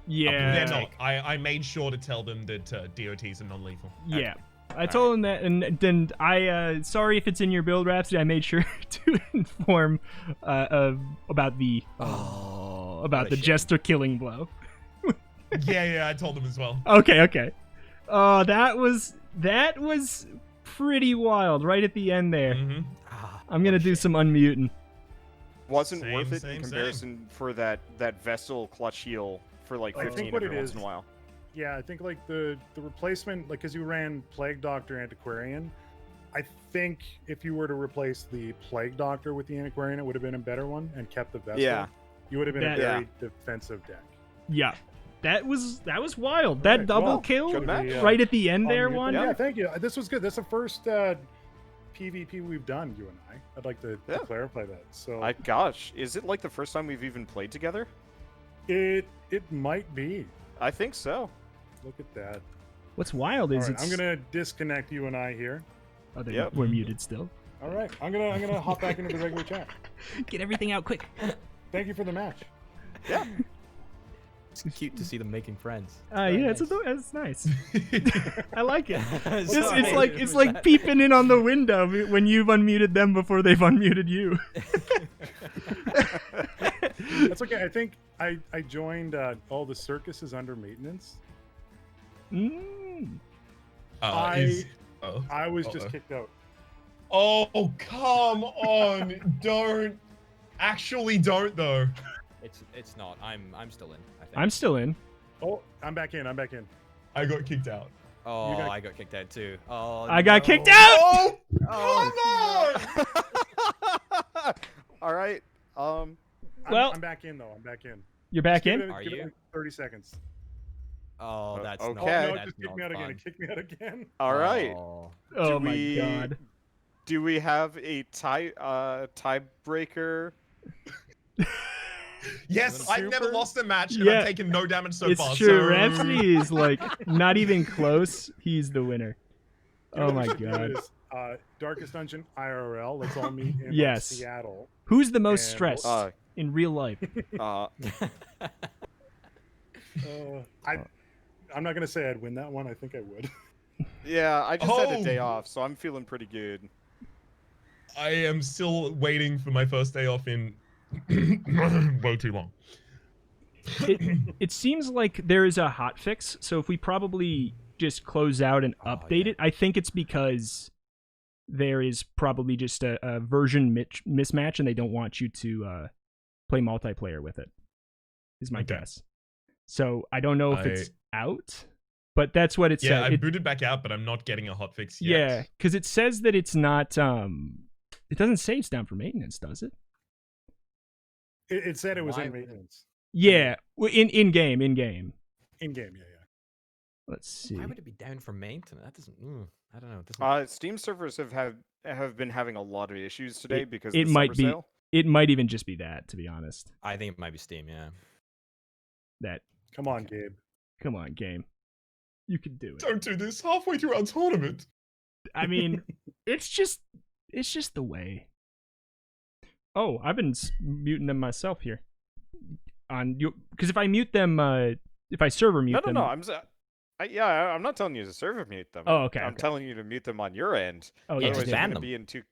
Yeah. They're not. I made sure to tell them that DOTs are non-lethal. Yeah. I told him that, and then sorry if it's in your build, Rhapsody. I made sure to inform about the Jester killing blow. Yeah, I told him as well. Okay. Oh, that was pretty wild right at the end there. Mm-hmm. I'm gonna do some unmuting. Wasn't Same, worth it same, in comparison for that Vestal clutch heal for like I 15 think what every it once is- in a while. Yeah, I think like the replacement, like because you ran Plague Doctor Antiquarian, I think if you were to replace the Plague Doctor with the Antiquarian, it would have been a better one and kept the Vestal. Yeah. You would have been That- a very defensive deck. Yeah, that was wild. That Right, double well, kill good match. right at the end there, Unmute them. one. Yeah, thank you. This was good. That's the first PvP we've done, you and I. I'd like to clarify that. So Gosh, is it like the first time we've even played together? it might be. I think so. Look at that. What's wild All is right, I'm gonna disconnect you and I here. Oh, there Yep. we're muted still. All right, I'm gonna hop back into the regular chat. Get everything out quick. Thank you for the match. Yeah. It's cute to see them making friends. Yeah, it's nice. I like it. It's Sorry. like peeping in on the window when you've unmuted them before they've unmuted you. That's okay. I think I joined all the Circus is under maintenance. Mm. I Oh, was just kicked out. oh, come on! Don't. Actually, don't though. It's not. I'm still in. I think. I'm still in. Oh, I'm back in. I got kicked out. Oh, You got- I got kicked out too. Oh, I got no. kicked out. Oh, come on! All right. Well- I'm back in though. I'm back in. You're back Give in. it- Are give it you? like 30 seconds. Oh, that's okay. not. Oh, no, it that's just kicked not me out again. fun. It kicked me out again. All right. Oh. Oh Do my we- god. Do we have a tiebreaker? Yes, I've never Super? lost a match, and Yeah. I've taken no damage so It's far. true. So... Rhapsody is like not even close. He's the winner. Oh my What we should do god. is, Darkest Dungeon IRL. Let's all meet in like, Yes. Seattle. Who's the most And- stressed in real life? I'm not gonna say I'd win that one. I think I would. Yeah, I just had a day Oh. off, so I'm feeling pretty good. I am still waiting for my first day off in way too long. It seems like there is a hot fix, so if we probably just close out and update it, I think it's because there is probably just a version mismatch and they don't want you to play multiplayer with it, is my Okay. guess. So I don't know if it's out, but that's what it Yeah, said. I booted back out, but I'm not getting a hotfix yet. Yeah, because it says that it's not, it doesn't say it's down for maintenance, does it? It said it was Why in would it? maintenance. Yeah, in game. In game, yeah. Let's see. Why would it be down for maintenance? That doesn't. I don't know. It doesn't. Steam servers have been having a lot of issues today because it of the might summer be- sale. It might even just be that, to be honest. I think it might be Steam. Yeah. That, Come on, Gabe. come on, game. You can do it. Don't do this halfway through our tournament. I mean, it's just the way. Oh, I've been muting them myself here. On you, because if I mute them, if I server mute them. No. I'm not telling you to server mute them. Oh, okay, I'm okay. telling you to mute them on your end. Oh Yeah, yeah, just Otherwise, just you're ban gonna them. be in two.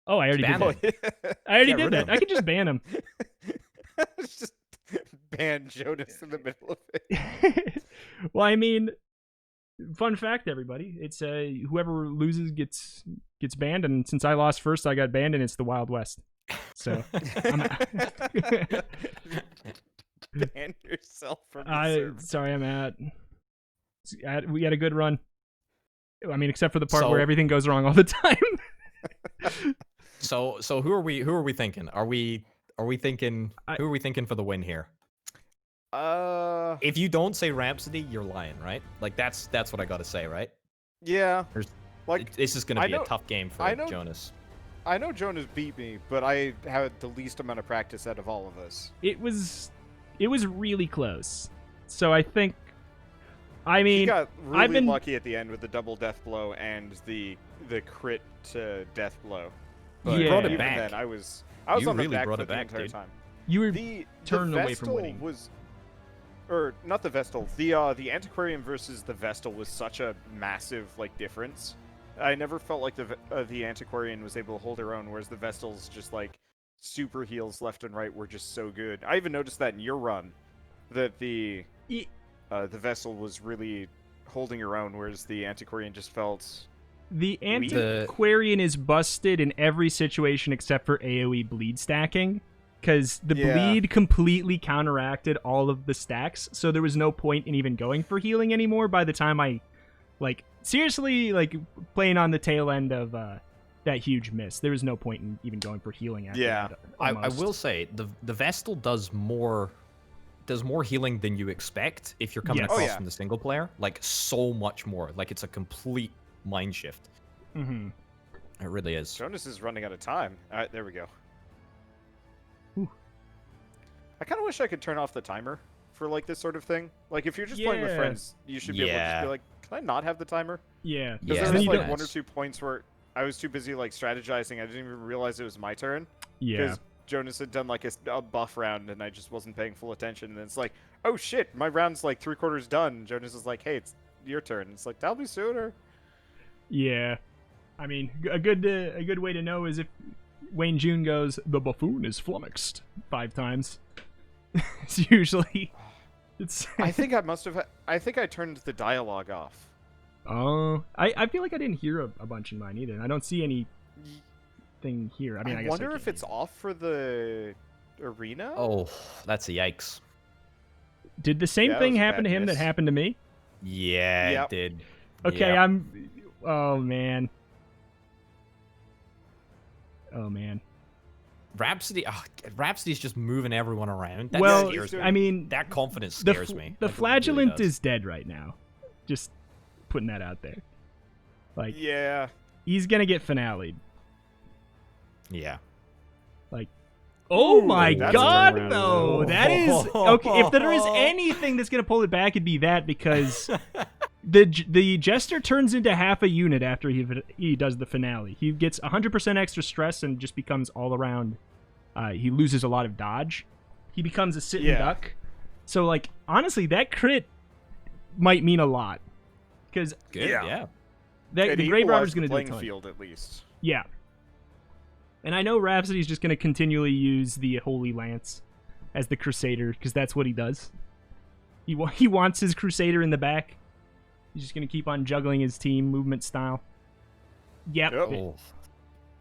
Oh, I already did ban that. I already Get did rid that. of I could just ban them. Just ban Jonas in the middle of it. Well, I mean, fun fact, everybody. It's whoever loses gets banned, and since I lost first, I got banned, and it's the Wild West. So Ban yourself from the server. sorry, I'm out. We had a good run. I mean, except for the part where So- everything goes wrong all the time. So who are we thinking? Are we thinking who are we thinking for the win here? If you don't say Rhapsody, you're lying, right? Like that's what I gotta say, right? Yeah. There's- Like, This is gonna I be know- a tough game for I know- Jonas. I know Jonas beat me, but I had the least amount of practice out of all of us. It was really close. So I think. I He mean, got really I've been- lucky at the end with the double death blow and the crit to death blow. But You brought it even back. then, I was You on the really back brought foot it the back, entire dude. time. you were The turned away Vestal from winning. was, or not the Vestal. The Antiquarian versus the Vestal was such a massive difference I never felt like the Antiquarian was able to hold her own, whereas the Vestal's just like super heals left and right were just so good. I even noticed that in your run, that the Vestal was really holding her own, whereas the Antiquarian just felt... The Antiquarian is busted in every situation except for AoE bleed stacking, because the bleed completely counteracted all of the stacks, so there was no point in even going for healing anymore by the time I, like, seriously, like, playing on the tail end of that huge miss. There was no point in even going for healing after that, I will say, the Vestal does more healing than you expect if you're coming across from the single player. Like, so much more. Like, it's a complete mind shift. Mm-hmm. It really is. Jonas is running out of time. All right, there we go. Whew. I kind of wish I could turn off the timer for like this sort of thing. Like if you're just playing with friends, you should be able to just be like, "Can I not have the timer?" Yeah. Because there was like 1 or 2 points where I was too busy like strategizing. I didn't even realize it was my turn. Yeah. Because Jonas had done like a buff round, and I just wasn't paying full attention. And it's like, "Oh shit, my round's like 3/4 done." Jonas is like, "Hey, it's your turn." It's like, "Tell me sooner." Yeah. I mean, a good way to know is if Wayne June goes, "The buffoon is flummoxed" 5 times. It's usually... I think I must have... I think I turned the dialogue off. Oh. I feel like I didn't hear a bunch in mine either. I don't see anything here. I mean, I guess wonder if it's off for the arena? Oh, that's a yikes. Did the same thing happen to him miss. that happened to me? Yeah, it did. Okay, Yep. Oh, man. Oh, man. Rhapsody's just moving everyone around. That Well, scares me. I mean... That confidence scares me. The Like, it flagellant really does. is dead right now. Just putting that out there. Like, Yeah. he's gonna get finale'd. Yeah. Like, oh my that's god, a turnaround. no! That is... Okay, if there is anything that's gonna pull it back, it'd be that, because... The Jester turns into half a unit after he does the finale. He gets 100% extra stress and just becomes all around. He loses a lot of dodge. He becomes a sitting duck. So, like, honestly, that crit might mean a lot. Because Yeah. the Grave Robber's going to do a playing ton. field at least. Yeah. And I know Rhapsody's just going to continually use the Holy Lance as the Crusader, because that's what he does. He wants his Crusader in the back. He's just going to keep on juggling his team movement style. Yep. Oh.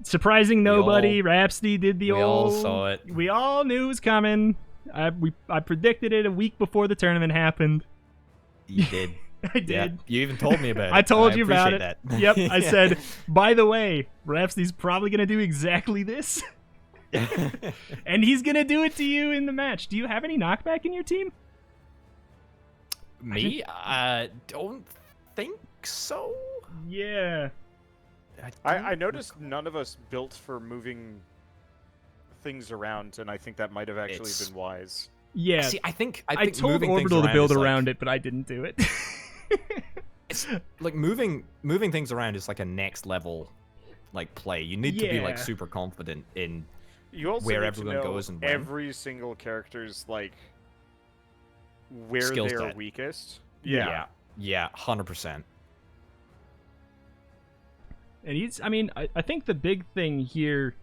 Surprising nobody. Rhapsody did the We old... all saw it. We all knew it was coming. I predicted it a week before the tournament happened. You did. I did. Yeah, you even told me about it. I told you about it. That. Yep. I said, by the way, Rhapsody's probably going to do exactly this. And he's going to do it to you in the match. Do you have any knockback in your team? Me? I don't think so. Yeah. I noticed none of us built for moving things around, and I think that might have actually been wise. Yeah. See, I think I told moving things Orbital to build is around like, it, but I didn't do it. It's like moving things around is like a next level like play. You need to be like Yeah. super confident in You also where need everyone to know goes and when. every single character's like where Skill they're set. weakest. Yeah, 100%. And I think the big thing here,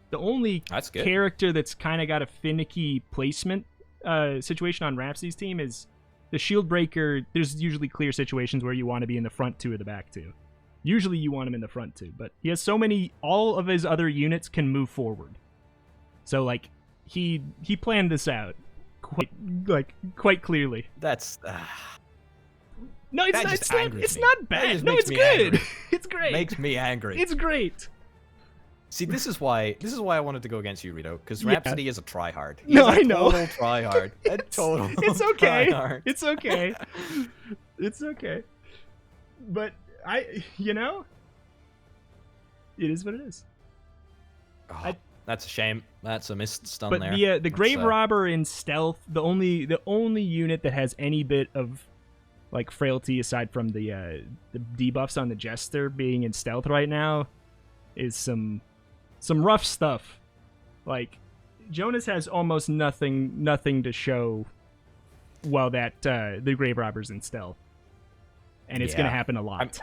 the only That's good. character that's kind of got a finicky placement situation on Rhapsody's team is the Shield Breaker. There's usually clear situations where you want to be in the front 2 or the back 2. Usually you want him in the front 2, but he has so many, all of his other units can move forward. So, like, he planned this out quite clearly. That's No, it's That not. just It's not, angers it's me. not That bad. just No, makes it's me good. angry. It's great. makes me angry. It's great. See, this is why I wanted to go against you, Rito, because Yeah. Rhapsody is a tryhard. No, I know. Total tryhard. A total. It's okay. tryhard. It's okay. It's okay. But it is what it is. Oh, that's a shame. That's a missed stun But there. the Grave That's, Robber in stealth, the only unit that has any bit of like frailty aside from the debuffs on the Jester being in stealth right now is some rough stuff. Like Jonas has almost nothing to show while that the Grave Robber's in stealth. And it's gonna happen a lot.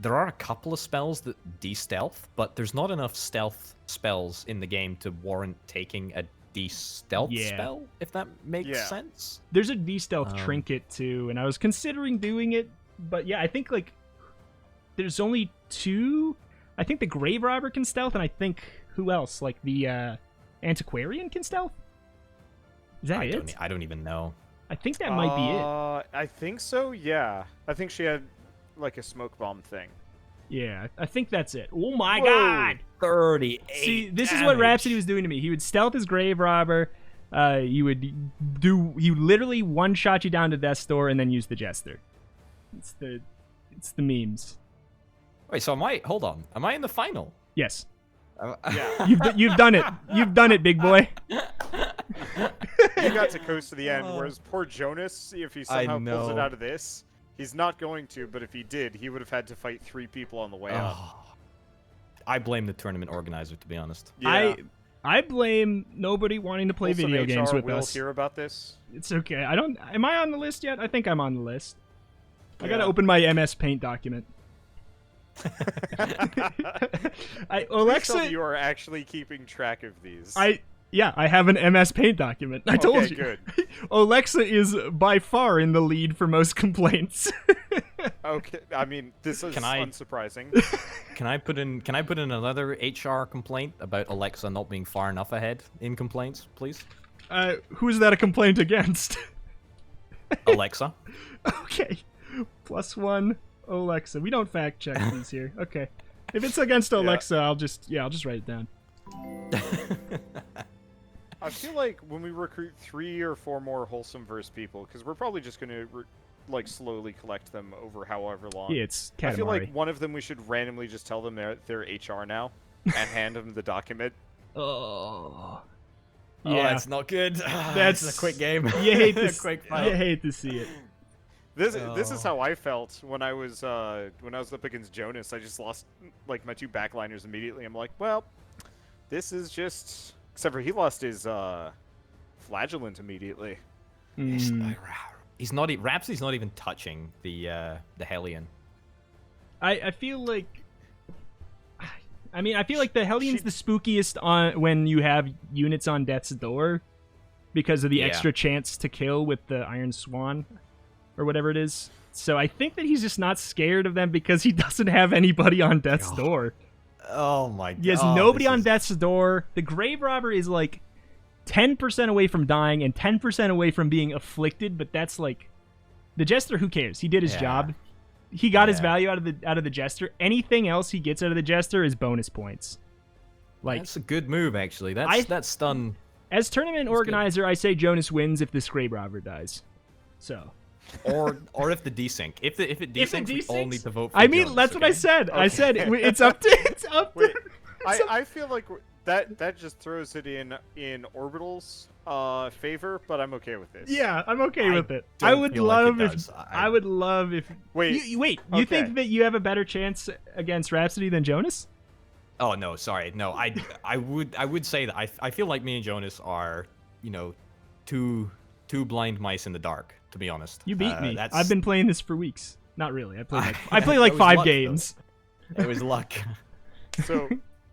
there are a couple of spells that de-stealth, but there's not enough stealth spells in the game to warrant taking a de-stealth spell, if that makes sense. There's a de-stealth trinket too, and I was considering doing it, but yeah, I think like there's only 2. I think the Grave Robber can stealth, and I think who else? Like the Antiquarian can stealth. Is that it? I don't even know. I think that might be it. I think so. Yeah, I think she had like a smoke bomb thing. Yeah, I think that's it. Oh my god! 38. See, this is what Rhapsody was doing to me. He would stealth his Grave Robber. He would literally one-shot you down to Death's Door and then use the Jester. It's the memes. Wait, so hold on. Am I in the final? Yes. Yeah. You've done it. You've done it, big boy. You got to coast to the end, whereas poor Jonas, if he somehow pulls it out of this, he's not going to, but if he did, he would have had to fight 3 people on the way up. I blame the tournament organizer, to be honest. Yeah. I blame nobody wanting to play video games with will us. Hear about this? It's okay. Am I on the list yet? I think I'm on the list. I gotta open my MS Paint document. Alexa, you are actually keeping track of these. I have an MS Paint document. I told you. Good. Alexa is by far in the lead for most complaints. Okay, I mean this is unsurprising. Can I put in another HR complaint about Alexa not being far enough ahead in complaints, please? Who's that a complaint against? Alexa. Okay. +1 Alexa. We don't fact check these here. Okay. If it's against Alexa, I'll just write it down. I feel like when we recruit 3 or 4 more Wholesomeverse people, because we're probably just going to like slowly collect them over however long. Yeah, it's Katamari. I feel like one of them we should randomly just tell them they're HR now and hand them the document. Oh. Yeah, that's not good. That's a quick game. You hate to see it. This is how I felt when I was up against Jonas. I just lost like my 2 backliners immediately. I'm like, well, this is just, except for he lost his flagellant immediately. Rhapsody's not even touching the Hellion. I feel like the Hellion's the spookiest on when you have units on Death's Door because of the extra chance to kill with the Iron Swan or whatever it is. So I think that he's just not scared of them because he doesn't have anybody on Death's Door. Oh my god. He has nobody on Death's Door. The Grave Robber is like 10% away from dying and 10% away from being afflicted, but that's like the Jester, who cares? He did his job. He got his value out of the Jester. Anything else he gets out of the Jester is bonus points. Like, that's a good move, actually. That's stun. As tournament organizer, I say Jonas wins if this Grave Robber dies. So. Or if the desync. If it desyncs, we all need to vote for Jonas, that's what I said. Okay. I said it's up to. Wait, I feel like that just throws it in Orbital's favor, but I'm okay with this. Yeah, I'm okay with it. I would love if. Wait, you think that you have a better chance against Rhapsody than Jonas? Oh no, sorry, no. I would say that I feel like me and Jonas are, two blind mice in the dark. To be honest, you beat me. I've been playing this for weeks. Not really. I played like 5 games. It was luck. So,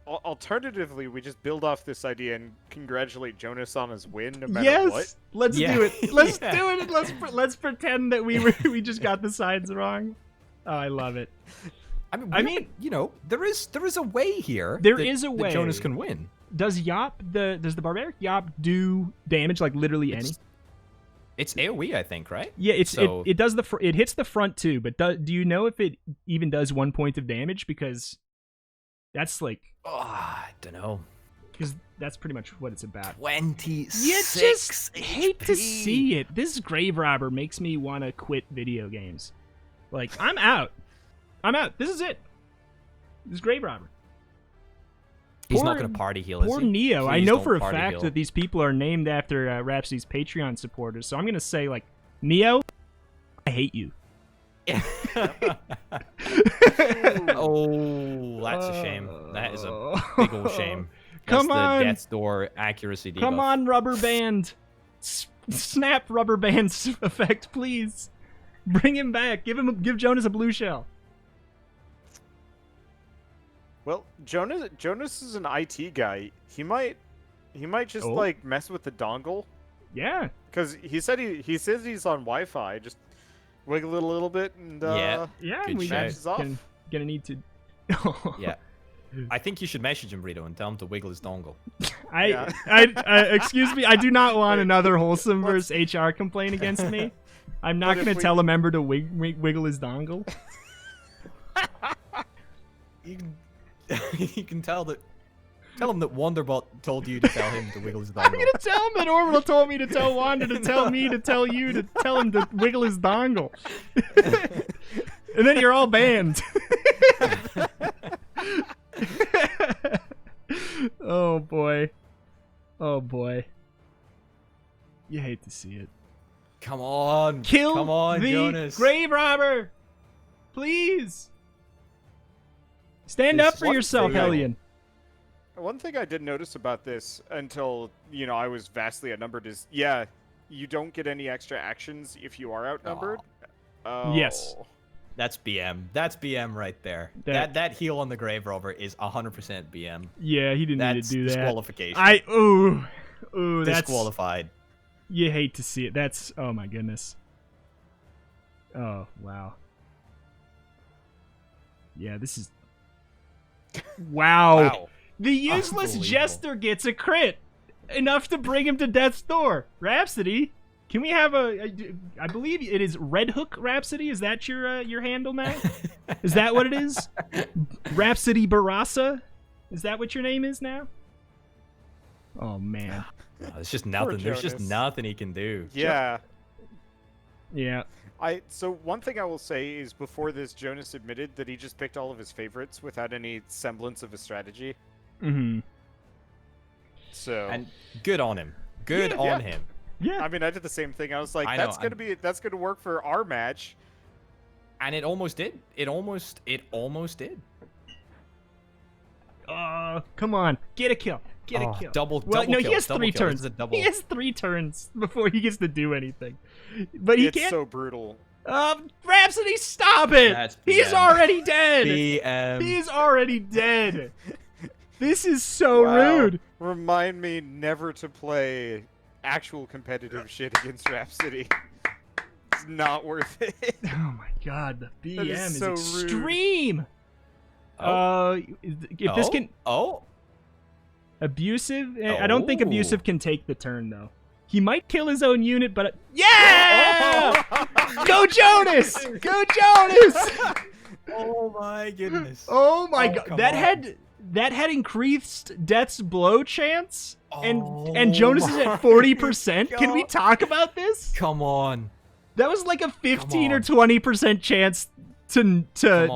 alternatively, we just build off this idea and congratulate Jonas on his win, no matter what. Let's do it. Let's do it. Let's pretend that we just got the sides wrong. Oh, I love it. I mean, there is a way here. There is a way that Jonas can win. Does the barbaric Yop do damage like literally any? It's AoE, I think, right? Yeah, it does it hits the front too, but do you know if it even does 1 point of damage? Because that's like I don't know. Because that's pretty much what it's about. 26. You just hate to see it. This Grave Robber makes me want to quit video games. Like, I'm out. This is it. This Grave Robber. He's not going to party heal, is he? Poor Neo. Please I know for a party fact heal. that these people are named after Rhapsody's Patreon supporters, so I'm going to say, like, Neo, I hate you. Oh, that's a shame. That is a big old shame. That's Come on. The Death's Door accuracy debuff. Come on, Rubber Band. Snap Rubber Band's effect, please. Bring him back. Give Jonas a blue shell. Well, Jonas is an IT guy. He might just like mess with the dongle. Yeah. Because he says he's on Wi-Fi. Just wiggle it a little bit and yeah, good we shout. matches off. Gonna need to. Yeah. I think you should message him, Rito, and tell him to wiggle his dongle. Excuse me, I do not want another Wholesomeverse HR complaint against me. I'm not going to tell a member to wiggle his dongle. You can tell him that Wanderbot told you to tell him to wiggle his dongle. I'm going to tell him that Orbital told me to tell Wander to tell me to tell you to tell him to wiggle his dongle. And then you're all banned. Oh boy. Oh boy. You hate to see it. Come on. Kill the Jonas. grave robber. Please. Stand up for yourself, Hellion. One thing I did notice about this until, I was vastly outnumbered is, you don't get any extra actions if you are outnumbered. Oh. Yes. That's BM. That's BM right there. That heal on the grave robber is 100% BM. Yeah, he didn't need to do that. Disqualification. Ooh, that's disqualified. You hate to see it. That's, oh my goodness. Oh, wow. Yeah, this is... Wow. The useless jester gets a crit. Enough to bring him to death's door. Rhapsody, can we have I believe it is Red Hook Rhapsody. Is that your handle now? Is that what it is? Rhapsody Barasa? Is that what your name is now? Oh man. It's just nothing. There's just nothing he can do. Yeah. Yeah. So one thing I will say is before this, Jonas admitted that he just picked all of his favorites without any semblance of a strategy. Mm-hmm. So. And good on him. Good on him. Yeah. I mean, I did the same thing. I was like, that's gonna work for our match. And it almost did. It almost did. Come on, get a kill. Get a kill. Double no, kill. He has three turns. He has 3 turns before he gets to do anything. But he can't. It's so brutal. Rhapsody, stop it! He's already dead. BM. He's already dead. This is so rude. Remind me never to play actual competitive shit against Rhapsody. It's not worth it. Oh my god, the BM is so extreme. If this can abusive, I don't think abusive can take the turn though. He might kill his own unit, but go Jonas! Go Jonas! Oh my goodness! Oh my god, that had increased death's blow chance, and Jonas is at 40%. Can we talk about this? Come on. That was like a 15 or 20% chance to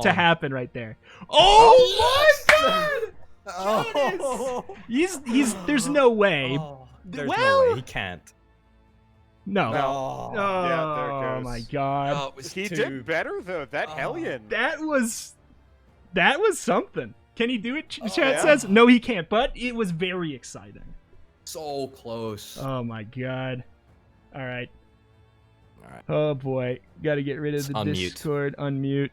happen right there. Oh my god! Oh. He's there's no way. There's no way. He can't. No. Oh, yeah, there it goes. Oh my god. Oh, it was he too... did better though. That Hellion. That was something. Can he do it? Chat says no, he can't. But it was very exciting. So close. Oh my god. All right. Oh boy, got to get rid of the Discord. Unmute.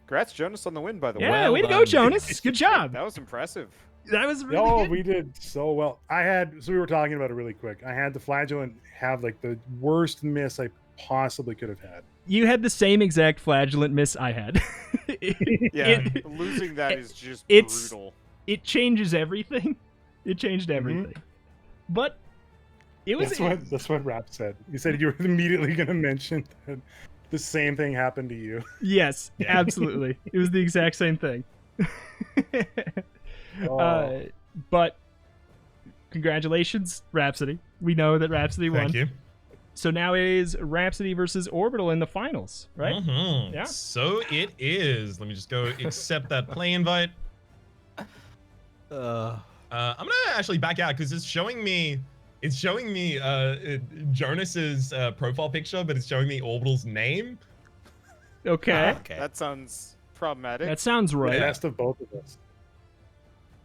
Congrats, Jonas, on the win, by the way. Yeah, way to go, Jonas. Good job. That was impressive. That was really good. We did so well. So we were talking about it really quick. I had the Flagellant have like the worst miss I possibly could have had. You had the same exact Flagellant miss I had. Losing that is just brutal. It changes everything. It changed everything. Mm-hmm. But it was... That's what Rap said. He said you were immediately going to mention that the same thing happened to you. Yes, absolutely. It was the exact same thing. But congratulations, Rhapsody. We know that Rhapsody won. Thank you. So now it is Rhapsody versus Orbital in the finals, right? Mm-hmm. Yeah. So it is. Let me just go accept that play invite. I'm gonna actually back out because it's showing me Jonas's profile picture, but it's showing me Orbital's name. Okay. That sounds problematic. That sounds right. The best of both of us.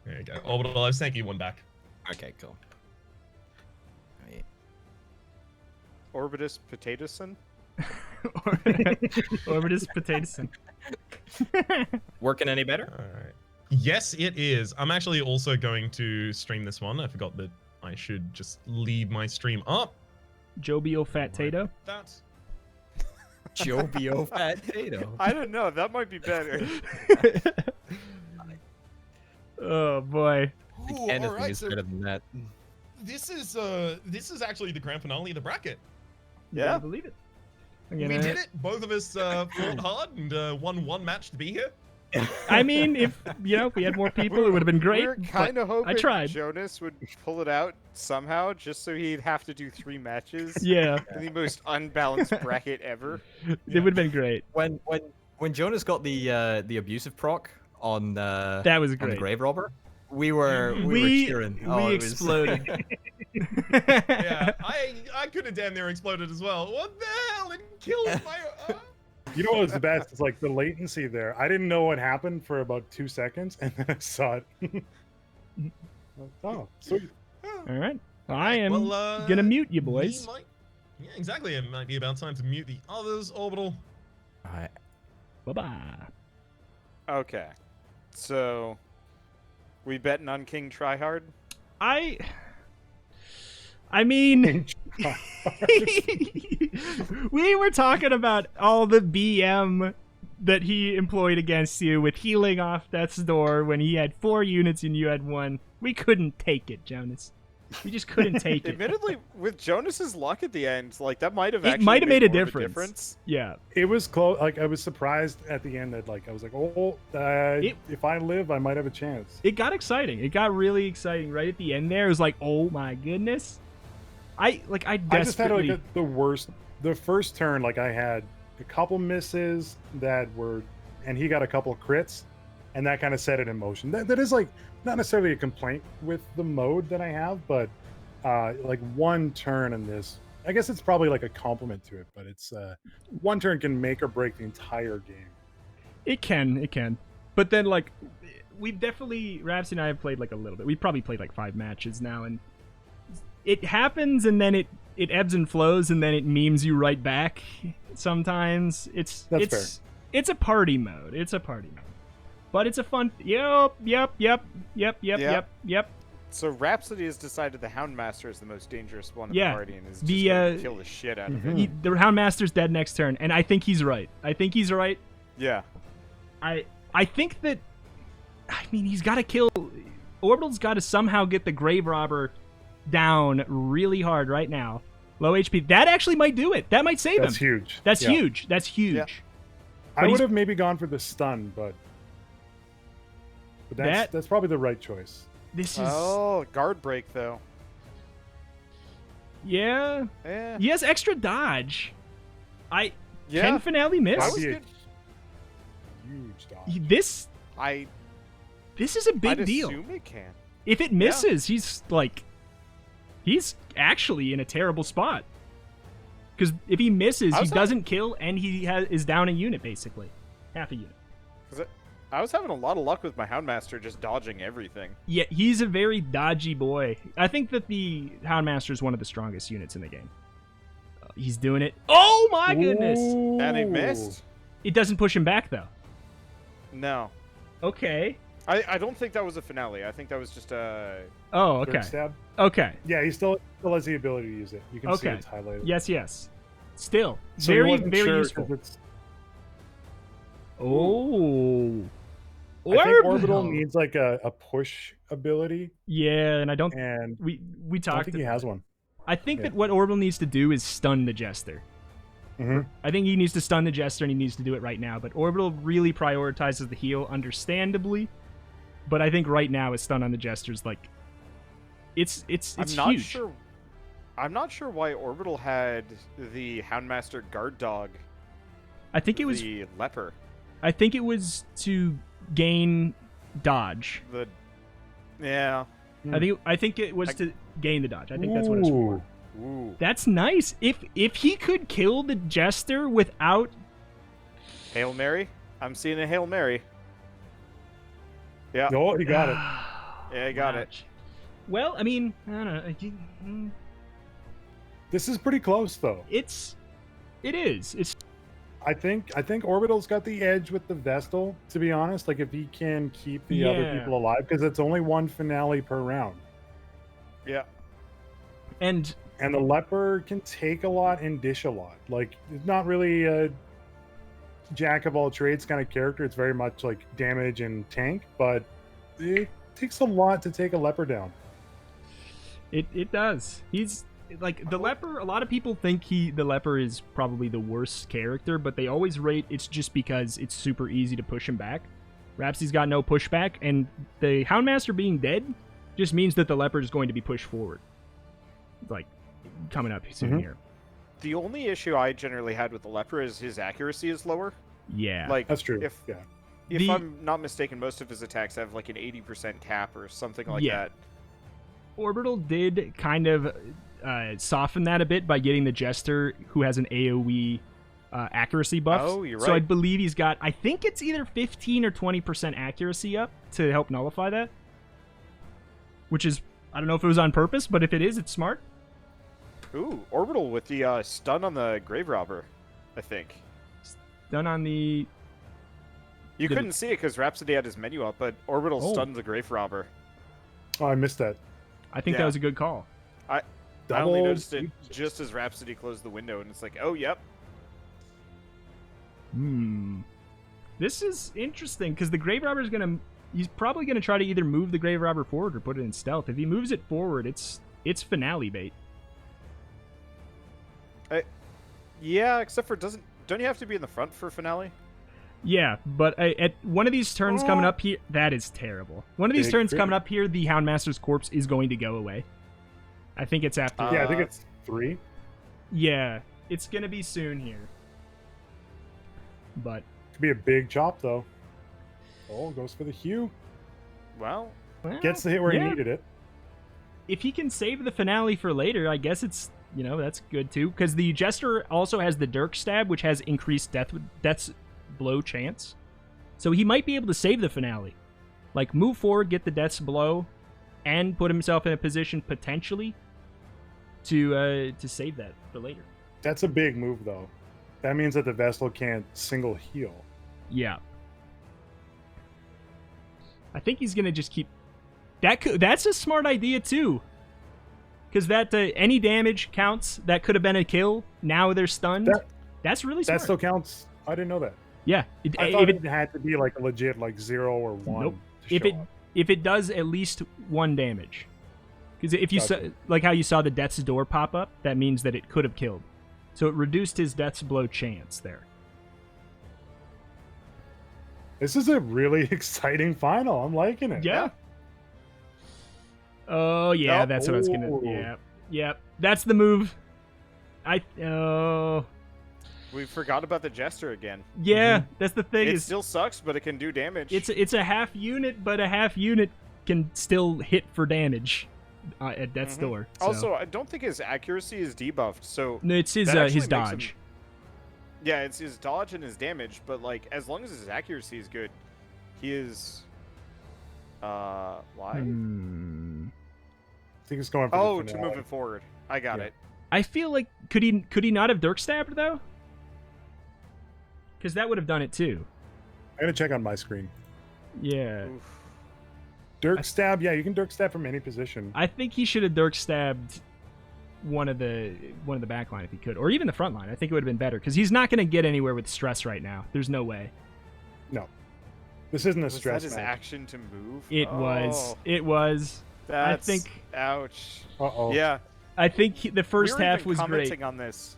There you go. Orbital, I sent you one back. Okay, cool. Right. Orbitus Potatoson? Orbitus Potatoson. Working any better? All right. Yes, it is. I'm actually also going to stream this one. I forgot that I should just leave my stream up. Jovial Fat Tato. That. Jovial Potato. I don't know. That might be better. Oh boy. Ooh, Anything all right, is so better than that. this is actually the grand finale of the bracket. You better believe it. We did it. Both of us fought hard and won one match to be here. I mean, if we had more people, it would have been great. We were kind of hoping I tried. Jonas would pull it out somehow, just so he'd have to do 3 matches. Yeah, In the most unbalanced bracket ever. it would have been great. When Jonas got the abusive proc on That was on the great. grave robber, we were cheering. Oh, we it was- exploded. Yeah, I could have damn near exploded as well. What the hell? It killed my. You know what was the best? It's like the latency there. I didn't know what happened for about 2 seconds, and then I saw it. Oh, sweet. All right, I am Well, gonna mute you, we boys. Yeah, exactly. It might be about time to mute the others. Orbital. Alright. Bye bye. Okay. So, we betting on King Tryhard? I mean, we were talking about all the BM that he employed against you with healing off death's door when he had 4 units and you had 1. We couldn't take it, Jonas. We just couldn't take it. Admittedly, with Jonas's luck at the end, like that might have It actually might have made a more of difference. Yeah. It was close. Like I was surprised at the end that I was like, if I live, I might have a chance. It got exciting. It got really exciting right at the end there. It was like, oh my goodness. I just had desperately... the first turn. Like I had a couple misses that were, and he got a couple of crits, and that kind of set it in motion. That is like not necessarily a complaint with the mode that I have, but like one turn in this, I guess it's probably like a compliment to it. But it's one turn can make or break the entire game. It can. But then, like, we've definitely, Rhapsody and I have played, like, a little bit. We've probably played, like, 5 matches now, and it happens, and then it ebbs and flows, and then it memes you right back sometimes. It's a party mode. It's a party mode. But it's a fun... Yep. So Rhapsody has decided the Houndmaster is the most dangerous one in Yeah. the party and is just going to kill the shit out of it. The Houndmaster's dead next turn, and I think he's right. Yeah. I think that... I mean, he's got to kill... Orbital's got to somehow get the Grave Robber down really hard right now. Low HP. That actually might do it. That might save That's him. huge. That's Yeah. huge. That's huge. Yeah. I But would have maybe gone for the stun, but that's probably the right choice. This is... Oh, guard break though. Yeah. Yeah. He has extra dodge. Yeah. Can Finale miss? That was That'd be a good. huge dodge. This is a big I'd deal. assume it can. If it misses, he's actually in a terrible spot. Because if he misses, he doesn't kill, and he is down a unit, basically. Half a unit. I was having a lot of luck with my Houndmaster just dodging everything. Yeah, he's a very dodgy boy. I think that the Houndmaster is one of the strongest units in the game. He's doing it. Oh my goodness! And he missed? It doesn't push him back, though. No. Okay. I don't think that was a finale. I think that was just a... Oh, Third okay. stab. Okay. Yeah, he still has the ability to use it. You can see Okay. it's highlighted. Yes. Still. So he very, wasn't very sure useful. 'cause it's- Oh. I think Orbital needs like a push ability, Yeah, and I don't... and We I don't talked think he about has it. one. I think Yeah. that what Orbital needs to do is stun the Jester. Mhm. I think he needs to stun the Jester, and he needs to do it right now. But Orbital really prioritizes the heal, understandably. But I think right now his stun on the Jester's like... It's I'm not huge. sure. I'm not sure why Orbital had the Houndmaster guard dog. I think it was... the leper. I think it was to gain dodge. Yeah. I think it was to gain the dodge. I think that's what it's for. Ooh. That's nice. If he could kill the Jester without... Hail Mary. I'm seeing a Hail Mary. Yeah. Oh, he got it. Yeah, I got it. Well, I mean, I don't know. This is pretty close, though. It is. It's I think Orbital's got the edge with the Vestal, to be honest. Like if he can keep the other people alive, because it's only one finale per round. Yeah. And the leper can take a lot and dish a lot. Like it's not really a jack of all trades kind of character. It's very much like damage and tank, but it takes a lot to take a leper down. It does. He's like the leper. A lot of people think the leper is probably the worst character, but they always rate it's just because it's super easy to push him back. Rhapsody's got no pushback, and the Houndmaster being dead just means that the leper is going to be pushed forward. Like coming up soon here. The only issue I generally had with the leper is his accuracy is lower. Yeah, like that's true. If I'm not mistaken, most of his attacks have like an 80% cap or something like that. Orbital did kind of soften that a bit by getting the Jester, who has an AoE accuracy buff. Oh, you're right. So I believe he's got, I think it's either 15 or 20% accuracy up to help nullify that. Which is, I don't know if it was on purpose, but if it is, it's smart. Ooh, Orbital with the stun on the Grave Robber, I think. Stun on the... You couldn't see it because Rhapsody had his menu up, but Orbital stunned the Grave Robber. Oh, I missed that. I think that was a good call. I only noticed it just as Rhapsody closed the window, and it's like, oh, yep. This is interesting, because the Grave Robber is going to... He's probably going to try to either move the Grave Robber forward or put it in stealth. If he moves it forward, it's finale bait. Yeah, except for don't you have to be in the front for finale? Yeah, but at one of these turns coming up here, that is terrible. One of these turns coming up here, the Houndmaster's corpse is going to go away. I think it's after. Yeah, I think it's 3. Yeah, it's going to be soon here. But could be a big chop though. Oh, goes for the Hue. Well, gets the hit where he needed it. If he can save the finale for later, I guess it's, that's good too. Because the Jester also has the Dirk Stab, which has increased death's blow chance. So he might be able to save the finale. Like, move forward, get the Death's Blow, and put himself in a position, potentially, to save that for later. That's a big move, though. That means that the Vestal can't single heal. Yeah. I think he's going to just keep... That's a smart idea, too. Because that any damage counts. That could have been a kill. Now they're stunned. That's really smart. That still counts. I didn't know that. Yeah. I thought it had to be like a legit 0 or 1. Nope. If it does at least 1 damage. Because if you saw, like how you saw the Death's Door pop up, that means that it could have killed. So it reduced his Death's Blow chance there. This is a really exciting final. I'm liking it. Yeah. Oh, yeah, that's what I was going to... Yeah. Yep. That's the move. We forgot about the Jester again. Yeah, that's the thing. It still sucks, but it can do damage. It's a half unit, but a half unit can still hit for damage at Death's Door. So. Also, I don't think his accuracy is debuffed, so... No, it's his dodge. Yeah, it's his dodge and his damage, but, as long as his accuracy is good, he is... why? I think it's going for to move it forward. I got it. I feel like... Could he not have Dirk Stabbed, though? Because that would have done it, too. I'm going to check on my screen. Yeah. Oof. Dirk Stab, yeah, you can Dirk Stab from any position. I think he should have Dirk Stabbed one of the back line if he could, or even the front line. I think it would have been better because he's not going to get anywhere with stress right now. There's no way. No, this isn't a stress. Was that his action to move? It was. It was. That's, I think. Ouch. Uh-oh. Yeah. I think the first half was great. Commenting on this,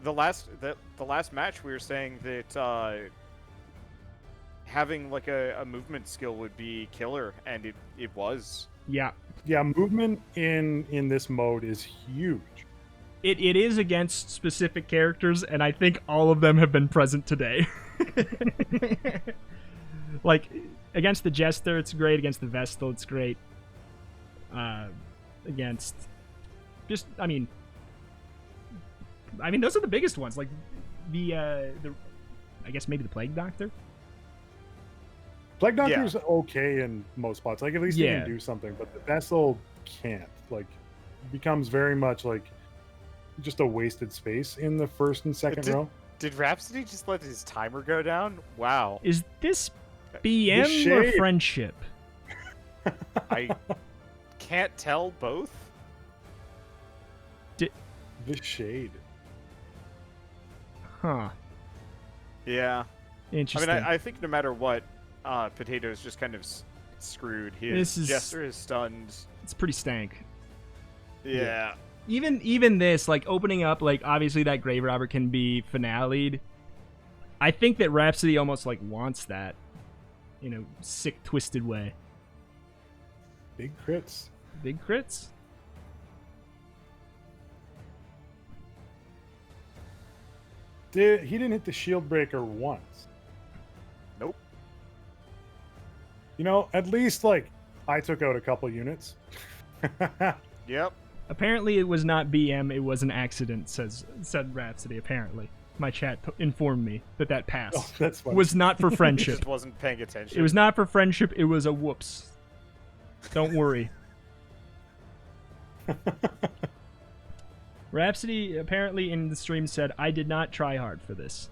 the last match we were saying that having a movement skill would be killer, and it was. Yeah. Yeah, movement in this mode is huge. It is against specific characters, and I think all of them have been present today. Against the Jester, it's great. Against the Vestal, it's great. Against... those are the biggest ones. Like, I guess maybe the Plague Doctor? Plague Doctor's okay in most spots. At least he can do something, but the Vestal can't. Becomes very much just a wasted space in the first and second row. Did Rhapsody just let his timer go down? Wow. Is this BM or shade. friendship? I can't tell both. The shade. Huh. Yeah. Interesting. I mean, I think no matter what, Potato's just kind of screwed. His Jester is stunned. It's pretty stank. Yeah. Even this, like, opening up, like, obviously that Grave Robber can be finale'd. I think that Rhapsody almost, like, wants that. In a sick, twisted way. Big crits. Big crits? He didn't hit the shield breaker once. Nope. You know, at least, like, I took out a couple units. Yep. Apparently it was not BM, it was an accident, said Rhapsody, apparently. My chat informed me that pass Oh, that's funny. was not for He friendship. just wasn't paying attention. It was not for friendship, it was a whoops. Don't worry. Rhapsody apparently in the stream said, I did not try hard for this.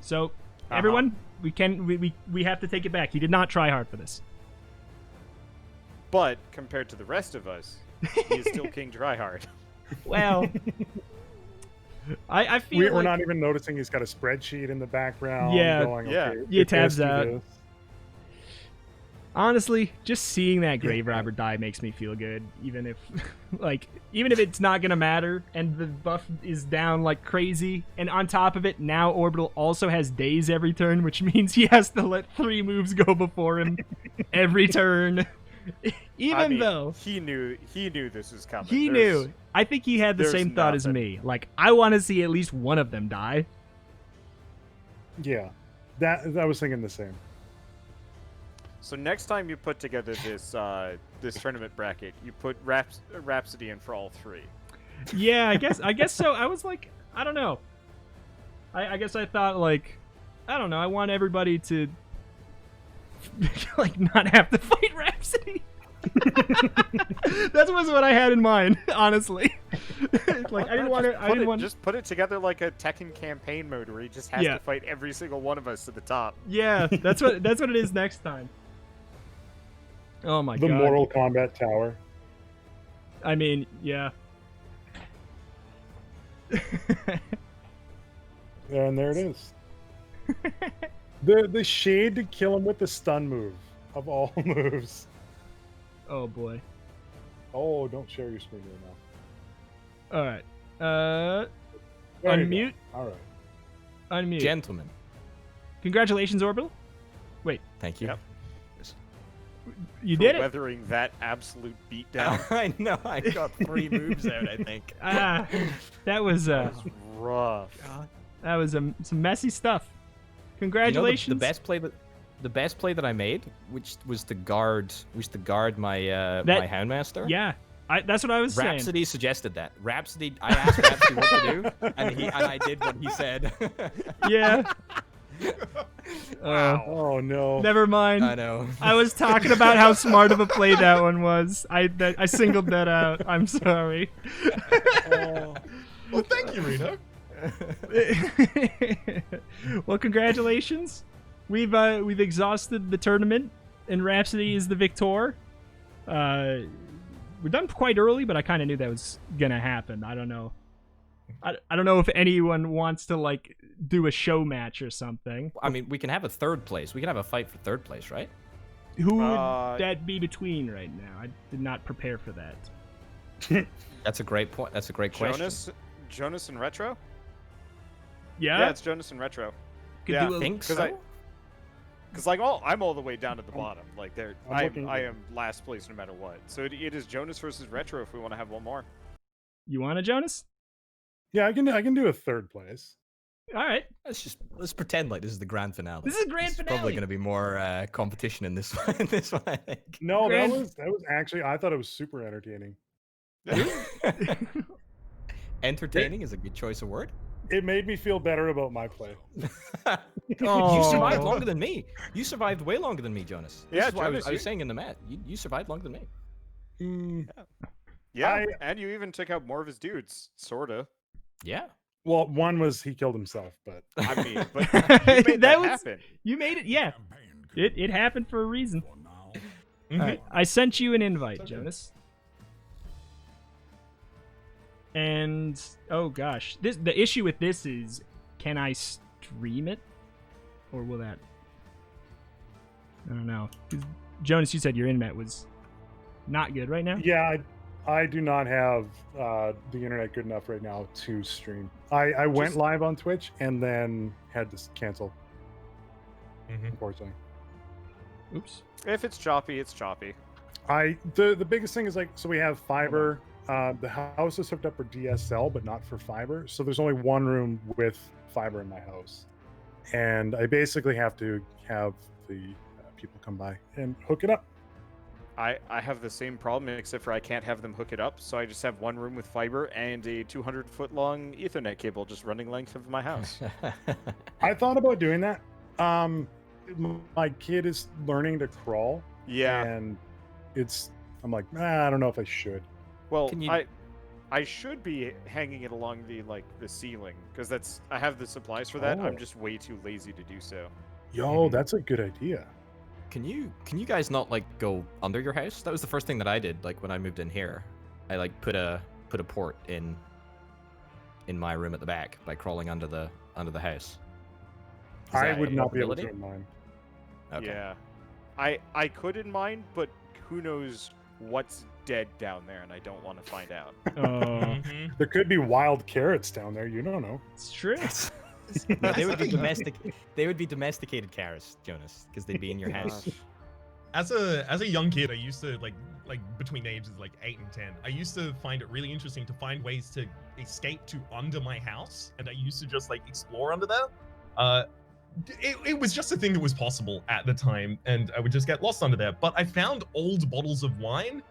So, everyone, we have to take it back. He did not try hard for this. But compared to the rest of us, he is still King Tryhard. Well, I feel We're not even noticing he's got a spreadsheet in the background. Yeah. Going, Yeah. okay, Yeah, if tabs this, do out. this. Honestly, just seeing that Grave Robber die makes me feel good, even if it's not gonna matter, and the buff is down like crazy, and on top of it, now Orbital also has daze every turn, which means he has to let 3 moves go before him every turn. Even though he knew this was coming. he knew, I think he had the there's same thought as nothing. me. Like, I want to see at least one of them die. Yeah, that I was thinking the same. So next time you put together this this tournament bracket, you put Rhapsody in for all 3. Yeah, I guess so. I was like, I don't know. I guess I thought, like, I don't know. I want everybody to like not have to fight Rhapsody. That was what I had in mind, honestly. Like, I didn't want to. Just put it together like a Tekken campaign mode where he just has Yeah. to fight every single one of us to the top. Yeah, that's what it is next time. Oh my The god. Mortal Kombat Tower. I mean, yeah. And there it is. The shade to kill him with the stun move of all moves. Oh boy. Oh, don't share your screen right now. All right. There you Unmute. go. All right. Unmute. Gentlemen, Congratulations, Orbital. thank you. Yep. You For did it. weathering that absolute beatdown. I know, I got 3 moves out, I think. That was That was rough. that was some messy stuff. You know, Congratulations. the best play that I made, which was to guard my my Houndmaster. Yeah, that's what I was saying. Rhapsody suggested that. I asked Rhapsody what to do, and I did what he said. Yeah. Oh no. Never mind. I know. I was talking about how smart of a play that one was. I singled that out. I'm sorry. Oh. Well, thank you, Rito. Well, congratulations. We've exhausted the tournament, and Rhapsody is the victor. We're done quite early, but I kind of knew that was gonna happen. I don't know. I don't know if anyone wants to like do a show match or something. I mean, we can have a 3rd place. We can have a fight for 3rd place, right? Who would that be between right now? I did not prepare for that. That's a great point. That's a great question. Jonas and Retro? Yeah, Yeah, it's Jonas and Retro. could yeah, do a, Think so? Because like I'm all the way down at the bottom. Like I'm looking- I am last place no matter what. So it is Jonas versus Retro if we want to have one more. You want a Jonas? Yeah, I can do a 3rd place. All right. Let's pretend like this is the grand finale. This is grand There's finale. probably going to be more competition in this one. This one, I think. No, Grand- that was actually, I thought it was super entertaining. Entertaining is a good choice of word. It made me feel better about my play. You survived longer than me. You survived way longer than me, Jonas. This Yeah, is what Jonas, I was saying in the mat. You survived longer than me. Yeah, and you even took out more of his dudes, sorta. Yeah. Well, one was he killed himself, but I mean, but you made that happen. You made it, yeah. It happened for a reason. Mhm. All right, I sent you an invite, Jonas. And oh gosh, the issue with this is, can I stream it, or will that? I don't know. 'Cause Jonas, you said your internet was not good right now. yeah, I do not have the internet good enough right now to stream. I went live on Twitch and then had to cancel, unfortunately. Oops. If it's choppy, it's choppy. The biggest thing is like, so we have fiber. The house is hooked up for DSL, but not for fiber. So there's only one room with fiber in my house, and I basically have to have the people come by and hook it up. I have the same problem, except for I can't have them hook it up, so I just have one room with fiber and a 200-foot long Ethernet cable just running length of my house. I thought about doing that. My kid is learning to crawl. Yeah. And I'm like, I don't know if I should. Well, Can you- I should be hanging it along the ceiling, because I have the supplies for that. Oh. I'm just way too lazy to do so. Yo, that's a good idea. Can you guys not like go under your house? That was the first thing that I did. Like when I moved in here, I like put a port in my room at the back by crawling under the house. Is I that would a not be able to possibility? in mine. Okay. Yeah. I could in mine, but who knows what's dead down there, and I don't want to find out. Mhm. There could be wild carrots down there. You don't know. It's true. No, they would be They would be domesticated carrots, Jonas, because they'd be in your house. As a young kid, I used to like between ages like 8 and 10, I used to find it really interesting to find ways to escape to under my house, and I used to just like explore under there. It was just a thing that was possible at the time, and I would just get lost under there. But I found old bottles of wine.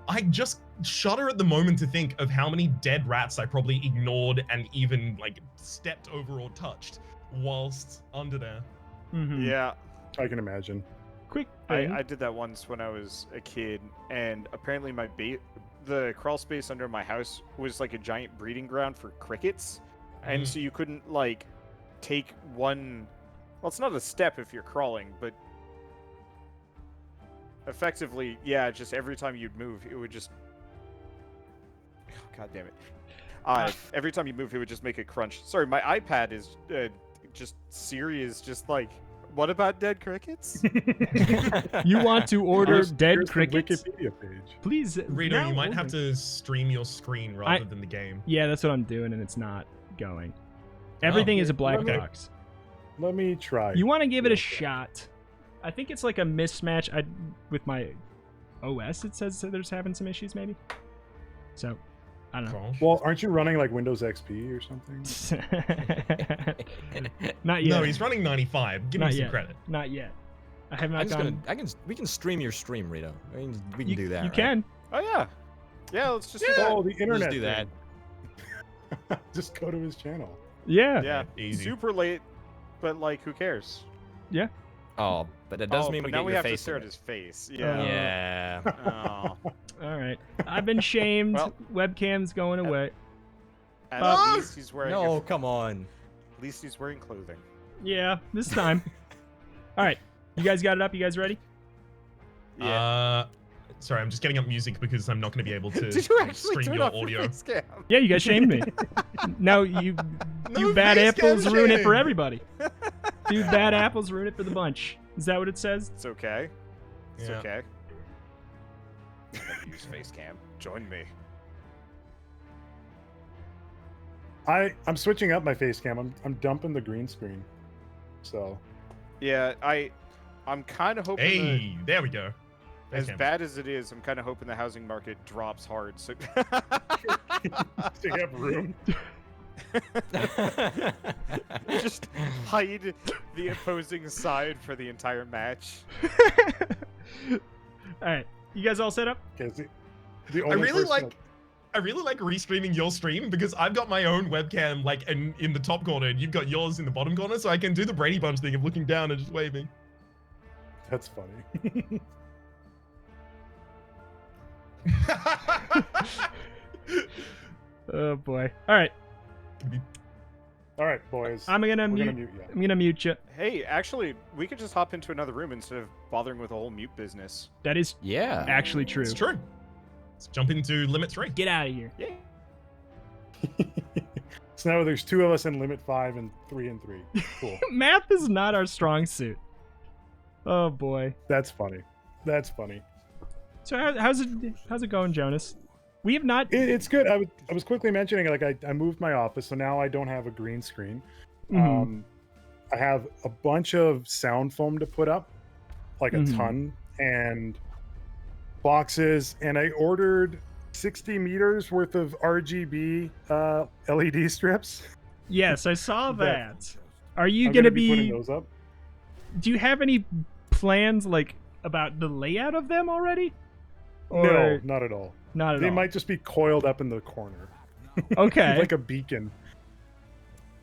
I just shudder at the moment to think of how many dead rats I probably ignored and even like stepped over or touched whilst under there. Yeah. I can imagine. Quick thing. I did that once when I was a kid, and apparently the crawl space under my house was like a giant breeding ground for crickets, and so you couldn't like take one. Well, it's not a step if you're crawling, but effectively, yeah, just every time you'd move, it would just. God damn it! Every time you move, it would just make a crunch. Sorry, my iPad is just Siri is just like. What about dead crickets? You want to order dead Here's the crickets? Wikipedia page. Please, Rito, now you might have open. to stream your screen rather than the game. Yeah, that's what I'm doing, and it's not going. Everything is a black Okay. box. Let me try. You want to give it a real quick. shot. I think it's like a mismatch. With my OS, it says that there's having some issues, maybe. So, I don't know. Gosh. Well, aren't you running like Windows XP or something? Not yet. No, he's running 95. Give Not me some yet. credit. Not yet. I have not gone. We can stream your stream, Rito. We can do that. You right? can. Oh yeah, yeah. Let's just do that. Oh, the internet. Just do that. thing. Just go to his channel. Yeah. Yeah, Easy. super late, but like, who cares? Oh, but it does mean but we now get we your have to face. stare in at it. his face. Yeah. Oh. All right. I've been shamed. Well- Webcam's going away. At Ah! least he's wearing. No, come on. At least he's wearing clothing. Yeah, this time. All right. You guys got it up? You guys ready? Sorry, I'm just getting up music because I'm not going to be able to Did you actually stream turn your off your audio. face cam? Yeah, you guys shamed me. Now you No bad face cam apples ruin it for shaming. everybody. Two bad apples ruin it for the bunch. Is that what it says? It's okay. It's Yeah. okay. Use face cam. Join me. I'm switching up my face cam. I'm dumping the green screen. So Yeah, I'm kind of hoping. Hey, there we go. As Face cam. bad as it is, I'm kind of hoping the housing market drops hard. So to have room. just hide the opposing side for the entire match. All right. You guys all set up? Okay, the I only really person like restreaming your stream because I've got my own webcam like in the top corner and you've got yours in the bottom corner, so I can do the Brady Bunch thing of looking down and just waving. That's funny. Oh boy. All right. All right, boys. I'm gonna mute you. I'm gonna mute you. Hey, actually, we could just hop into another room instead of bothering with the whole mute business. That is actually true. It's true. Let's jump into limit 3. Get out of here. Yeah. So now there's 2 of us in limit 5 and 3 and 3. Cool. Math is not our strong suit. Oh boy. That's funny. That's funny. So how's it going, Jonas? We have not. It's good. I was quickly mentioning, like, I moved my office, so now I don't have a green screen. Mhm. I have a bunch of sound foam to put up, like a Mhm. ton, and boxes, and I ordered 60 meters worth of RGB LED strips. Yes, I saw That- that. Are you I'm gonna be putting be? those up. Do you have any plans like about the layout of them already? No, Or not at all. not at They all. might just be coiled up in the corner. Okay. Like a beacon.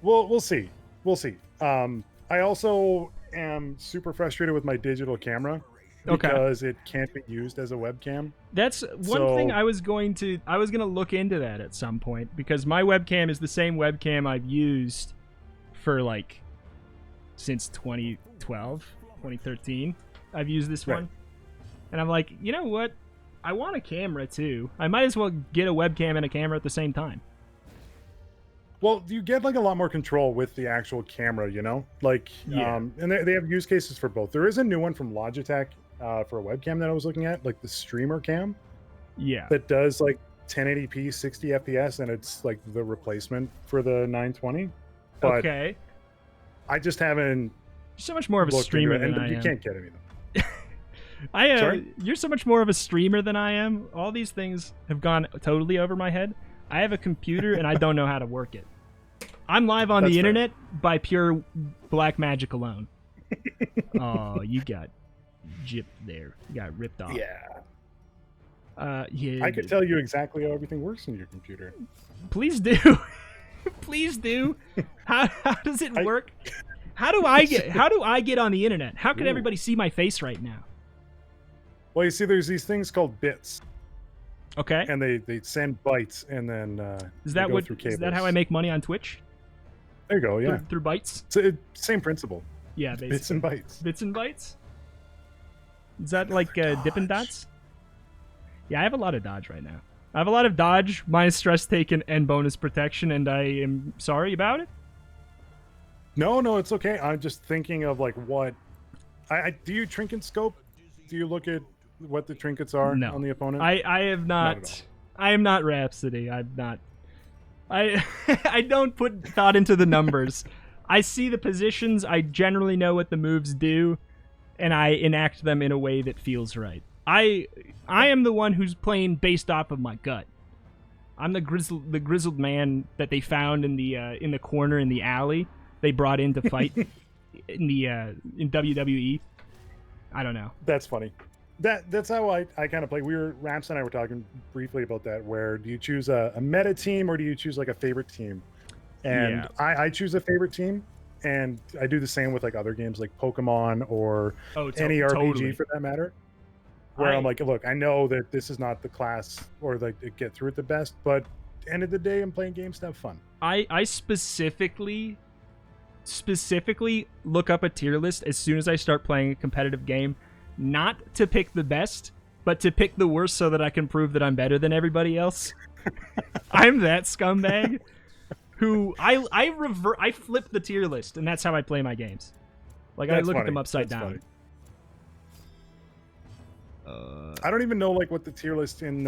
We'll see. We'll see. I also am super frustrated with my digital camera Okay. because it can't be used as a webcam. That's one thing So- I was gonna look into that at some point, because my webcam is the same webcam I've used for like since 2012, 2013. I've used this Right. one. And I'm like, you know what? I want a camera too. I might as well get a webcam and a camera at the same time. Well, you get like a lot more control with the actual camera, you know? Like, Yeah. and they have use cases for both. There is a new one from Logitech for a webcam that I was looking at, like the streamer cam Yeah. that does like 1080p, 60 FPS, and it's like the replacement for the 920. But Okay. I just haven't You're so much more of a looked streamer into it, than and I you am. can't get any of them. Sorry? You're so much more of a streamer than I am. All these things have gone totally over my head. I have a computer and I don't know how to work it. I'm live on That's the fair. internet by pure black magic alone. Oh, you got gypped there. You got ripped off. Yeah. Yeah. I could tell you exactly how everything works in your computer. Please do. Please do. How does it I- work? How do I get on the internet? How can Ooh. everybody see my face right now? Well, you see, there's these things called bits, Okay. and they send bytes, and then Is they that go what? through Is that how cables. I make money on Twitch? There you go. Yeah, Through bytes? same principle. Yeah, basically. Bits and bytes. Bits and bytes? Is that like Dippin' Dots? Yeah, I have a lot of dodge right now. I have a lot of dodge, minus stress taken, and bonus protection, and I am sorry about it. No, it's okay. I'm just thinking of like what. I do you trinket scope? Do you look at what the trinkets are No. on the opponent? I have Not not. at I am not Rhapsody. I'm not. I I don't put thought into the numbers. I see the positions. I generally know what the moves do, and I enact them in a way that feels right. I am the one who's playing based off of my gut. I'm the grizzled man that they found in the corner in the alley. They brought in to fight in WWE. I don't know. That's funny. That's how I kind of play. Raps and I were talking briefly about that. Where do you choose a meta team or do you choose like a favorite team? And Yeah. I choose a favorite team, and I do the same with like other games like Pokemon or Oh, any RPG totally. for that matter. Where I'm like, look, I know that this is not the class or like to get through it the best, but end of the day, I'm playing games to have fun. I specifically look up a tier list as soon as I start playing a competitive game, not to pick the best, but to pick the worst so that I can prove that I'm better than everybody else. I'm that scumbag who I flip the tier list, and that's how I play my games. Like I That's look at funny. them upside That's down. funny. I don't even know like what the tier list in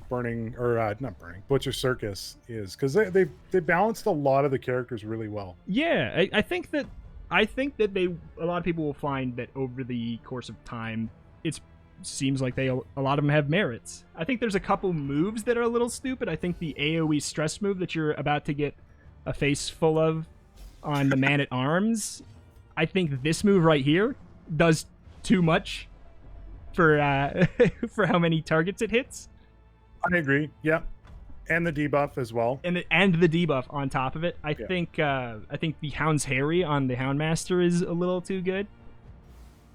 Burning or not Burning Butcher Circus is, because they balanced a lot of the characters really well. Yeah, I think that a lot of people will find that over the course of time, it seems like a lot of them have merits. I think there's a couple moves that are a little stupid. I think the AoE stress move that you're about to get a face full of on the Man at Arms, I think this move right here does too much for for how many targets it hits, I agree. Yeah, and the debuff as well. and the debuff on top of it. I think the Hound's Harry on the Houndmaster is a little too good,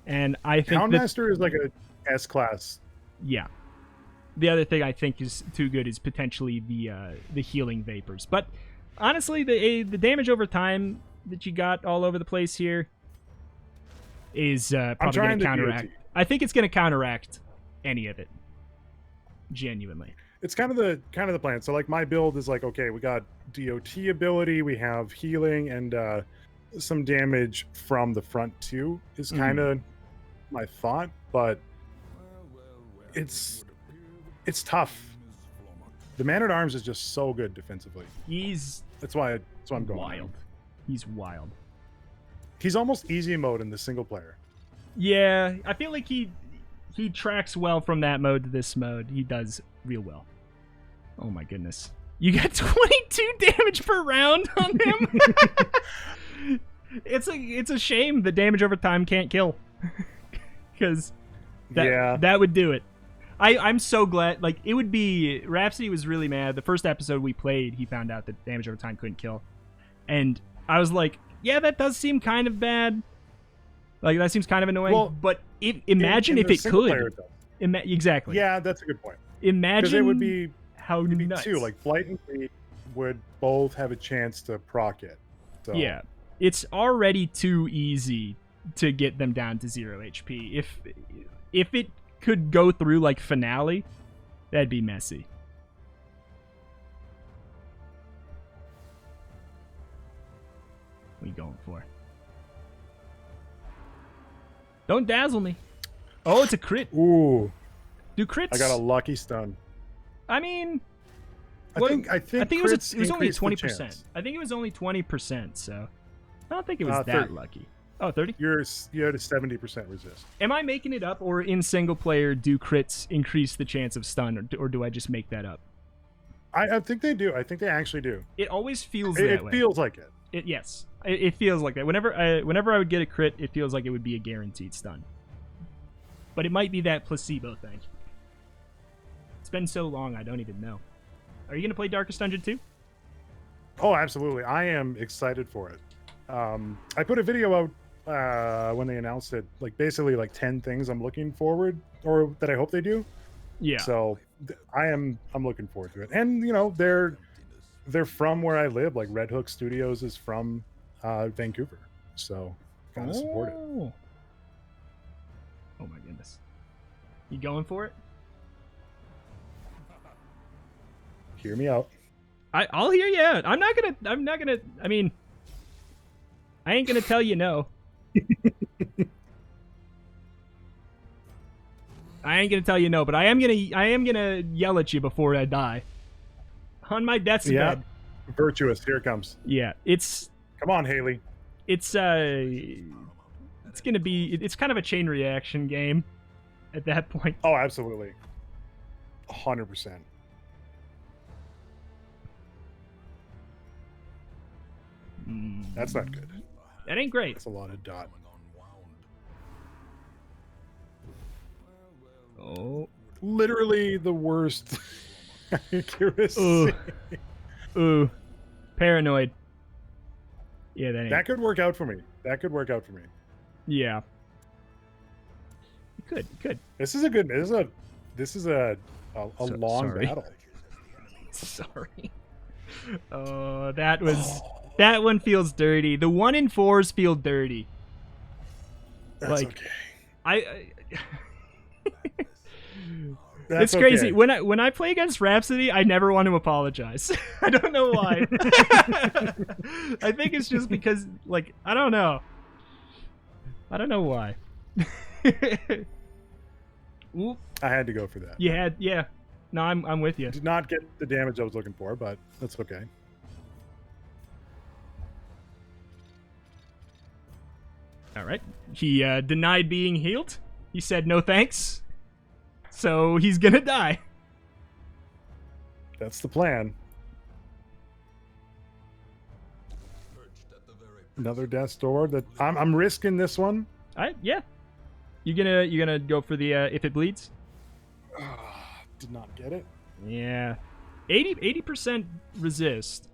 and I think that, Houndmaster is like a S class. yeah. The other thing I think is too good is potentially the healing vapors. But honestly, the damage over time that you got all over the place here is probably going to counteract. I think it's going to counteract any of it. Genuinely. It's kind of the plan. So like my build is like, okay, we got DOT ability, we have healing, and some damage from the front too is kind of my thought, but it's tough. The Man-at-Arms is just so good defensively. That's why I'm going wild. He's wild. He's almost easy mode in the single player. Yeah, I feel like he tracks well from that mode to this mode. He does real well. Oh my goodness. You got 22 damage per round on him? It's a shame that damage over time can't kill. Because that would do it. I'm so glad. Like, it would be... Rhapsody was really mad. The first episode we played, he found out that damage over time couldn't kill. And I was like, yeah, that does seem kind of bad. Like, that seems kind of annoying. Well, but imagine if it could. Exactly. Yeah, that's a good point. Imagine because it would be how nuts. Two, like Blight and Bleed would both have a chance to proc it. So. Yeah, it's already too easy to get them down to 0 HP. If it could go through like Finale, that'd be messy. What are you going for? Don't dazzle me. Oh, it's a crit. Ooh. Do crits? I got a lucky stun. I mean, I think it was only 20%. I think it was only 20%, so I don't think it was that 30. lucky. Oh, 30? You had a 70% resist. Am I making it up, or in single player do crits increase the chance of stun, or do I just make that up? I think they do. I think they actually do. It always feels that way. It feels like it. Yes, it feels like that. Whenever I would get a crit, it feels like it would be a guaranteed stun. But it might be that placebo thing. It's been so long, I don't even know. Are you going to play Darkest Dungeon 2? Oh, absolutely. I am excited for it. I put a video out when they announced it, like basically like 10 things I'm looking forward, or that I hope they do. Yeah. So I'm looking forward to it. And you know, they're from where I live. Like Red Hook Studios is from Vancouver, so gotta support it. Oh my goodness. You going for it? Hear me out. I'll hear you out. I'm not gonna. I mean, I ain't gonna tell you no. I ain't gonna tell you no, but I am gonna yell at you before I die. On my deathbed. Virtuous. Here it comes. Yeah, it's. Come on, Haley. It's gonna be. It's kind of a chain reaction game. At that point. Oh, absolutely. 100%. That's not good. That ain't great. That's a lot of dot. Oh. Literally the worst accuracy. Ooh. Paranoid. Yeah, that ain't. That could work out for me. Yeah. It could. This is a long battle. Sorry. Oh, that one feels dirty. The 1 in 4s feel dirty. That's like, okay. It's crazy. Okay. When I play against Rhapsody, I never want to apologize. I don't know why. I think it's just because, like, I don't know. I don't know why. I had to go for that. Yeah. No, I'm with you. Did not get the damage I was looking for, but that's okay. All right. He denied being healed. He said no thanks. So he's gonna die. That's the plan. Another death's door. That I'm risking this one. Yeah. You gonna go for the if it bleeds? Did not get it. Yeah. 80% resist.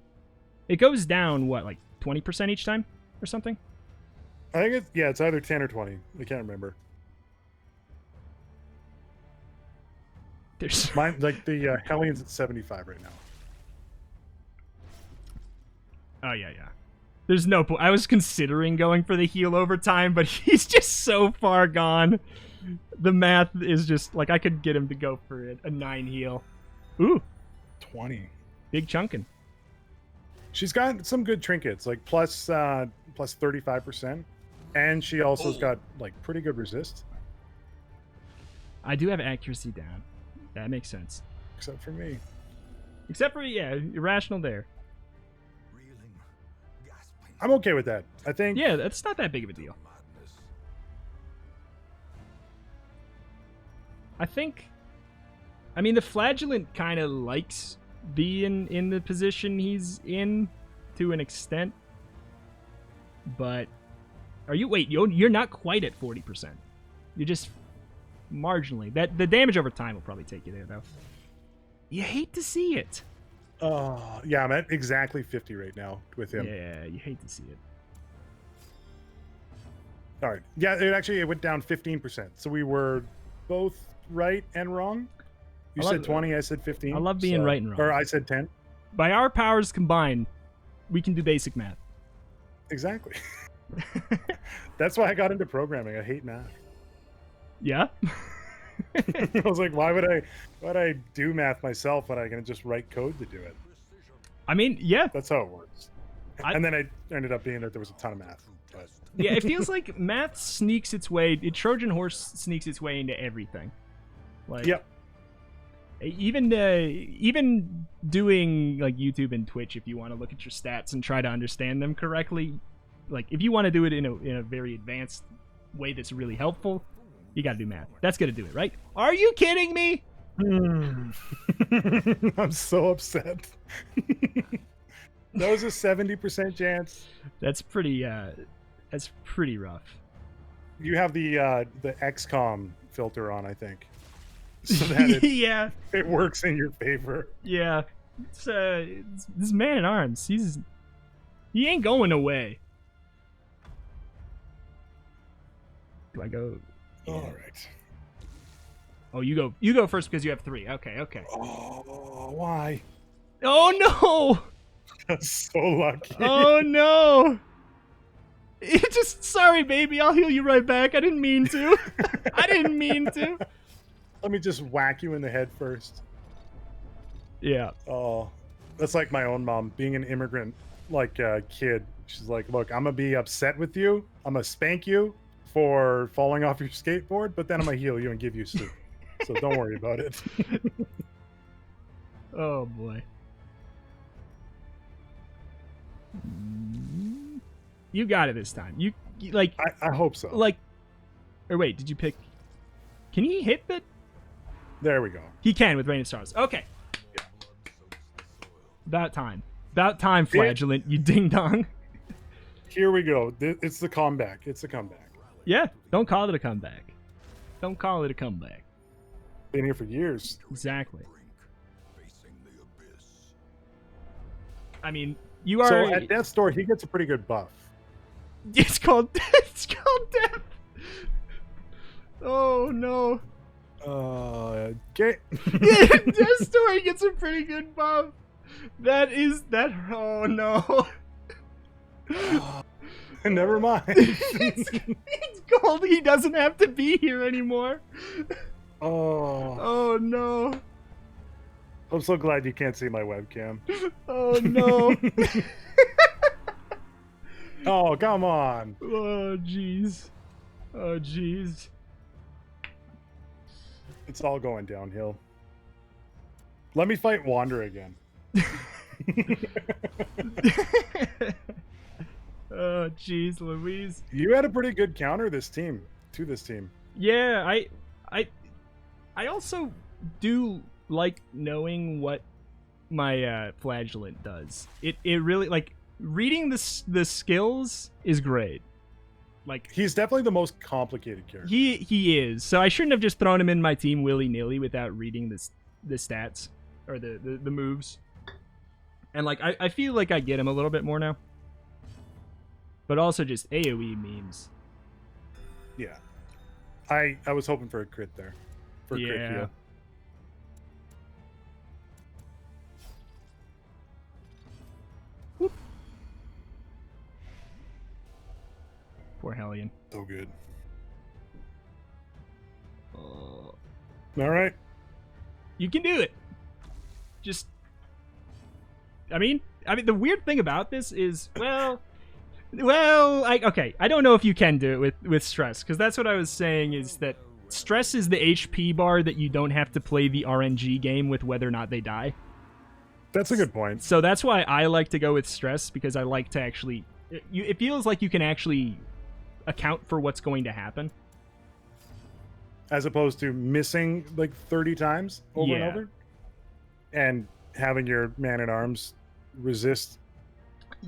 It goes down what, like 20% each time or something? I think it's either 10 or 20. I can't remember. There's mine, like the Hellions at 75 right now. Oh, yeah. There's no point. I was considering going for the heal over time, but he's just so far gone. The math is just, like, I could get him to go for a 9 heal. Ooh. 20. Big chunkin'. She's got some good trinkets, like plus 35%. And she also's got, like, pretty good resist. I do have accuracy down. That makes sense. Except for me. Except for, yeah, irrational there. I'm okay with that. I think... Yeah, that's not that big of a deal. I mean, the Flagellant kind of likes being in the position he's in to an extent. But wait, you're not quite at 40%. You're just marginally. The damage over time will probably take you there, though. You hate to see it. Yeah, I'm at exactly 50 right now with him. Yeah, you hate to see it. All right. Yeah, it went down 15%. So we were both right and wrong. You said 20, I said 15. I love being right and wrong. Or I said 10. By our powers combined, we can do basic math. Exactly. That's why I got into programming. I hate math. Yeah? I was like, why would I do math myself when I can just write code to do it? I mean, yeah. That's how it works. And then I ended up being that there was a ton of math. But... yeah, it feels like math sneaks its way. Trojan Horse sneaks its way into everything. Like, yep. Even doing like YouTube and Twitch, if you want to look at your stats and try to understand them correctly, like if you want to do it in a very advanced way that's really helpful, you got to do math. That's gonna do it, right? Are you kidding me? I'm so upset. That was a 70% chance. That's pretty rough. You have the XCOM filter on, I think. So that yeah, it works in your favor. Yeah, it's this man at arms. He ain't going away. Do I go? Yeah. All right. Oh, you go first because you have 3. Okay. Oh, why? Oh no! That's so lucky. Oh no! Sorry, baby. I'll heal you right back. I didn't mean to. I didn't mean to. Let me just whack you in the head first. Yeah. Oh, that's like my own mom being an immigrant, like kid. She's like, look, I'm gonna be upset with you. I'm gonna spank you for falling off your skateboard, but then I'm gonna heal you and give you soup. So don't worry about it. Oh boy. You got it this time. You like. I hope so. Like, or wait, did you pick? Can he hit the? There we go. He can with Rain of Stars. Okay. Yeah. About time, Flagellant, you ding dong. Here we go. It's the comeback. It's a comeback. Yeah. Don't call it a comeback. Don't call it a comeback. Been here for years. Exactly. I mean, you are. So at Death's Door, he gets a pretty good buff. It's called Death. Oh no. Okay. Yeah, Death's Door gets a pretty good buff. Oh no. Never mind. It's gold. He doesn't have to be here anymore. Oh no. I'm so glad you can't see my webcam. Oh no. Oh, come on. Oh jeez. It's all going downhill. Let me fight Wander again. Oh jeez, Louise. You had a pretty good counter to this team. Yeah, I also do like knowing what my Flagellant does. It really, like, reading the skills is great. Like, he's definitely the most complicated character. He is. So I shouldn't have just thrown him in my team willy-nilly without reading the stats or the moves. And like I feel like I get him a little bit more now. But also just AoE memes. Yeah. I was hoping for a crit there. For a crit heal. Poor Hellion. So good. Oh. All right. You can do it. Just, I mean, the weird thing about this is, okay, I don't know if you can do it with stress, because that's what I was saying, is that stress is the HP bar that you don't have to play the RNG game with whether or not they die. That's a good point. So that's why I like to go with stress, because I like to actually, it feels like you can actually account for what's going to happen. As opposed to missing like 30 times over and over, and having your man-at-arms resist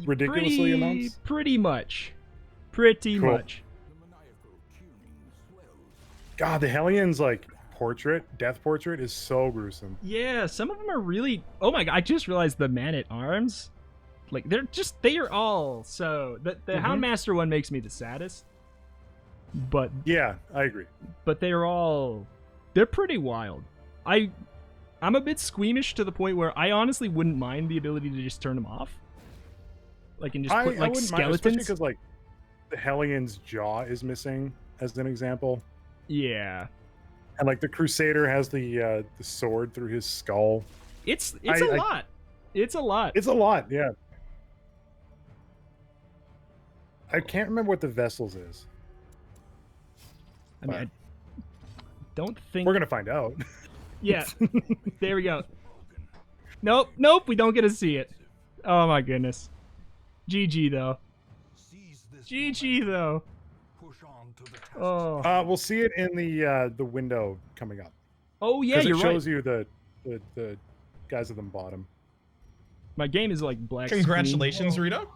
ridiculously amounts. Pretty much. Pretty Cool. much. God, the Hellion's like death portrait is so gruesome. Yeah, some of them are really. Oh my god! I just realized the man-at-arms, like they are all so. The Houndmaster one makes me the saddest, but Yeah, I agree. but they're pretty wild. I'm a bit squeamish to the point where I honestly wouldn't mind the ability to just turn them off, like and just put like wouldn't mind, especially skeletons. because like the Hellion's jaw is missing, as an example, Yeah, and like the Crusader has the sword through his skull. it's a lot. It's a lot. It's a lot, yeah. I can't remember what the Vessels is. I mean, I don't think We're gonna find out. Yeah, there we go. Nope, we don't get to see it. Oh my goodness. GG though. GG though. Oh. We'll see it in the window coming up. Oh yeah, 'Cause you're it right. shows you the guys at the bottom. My game is like black screen. Congratulations, Rito.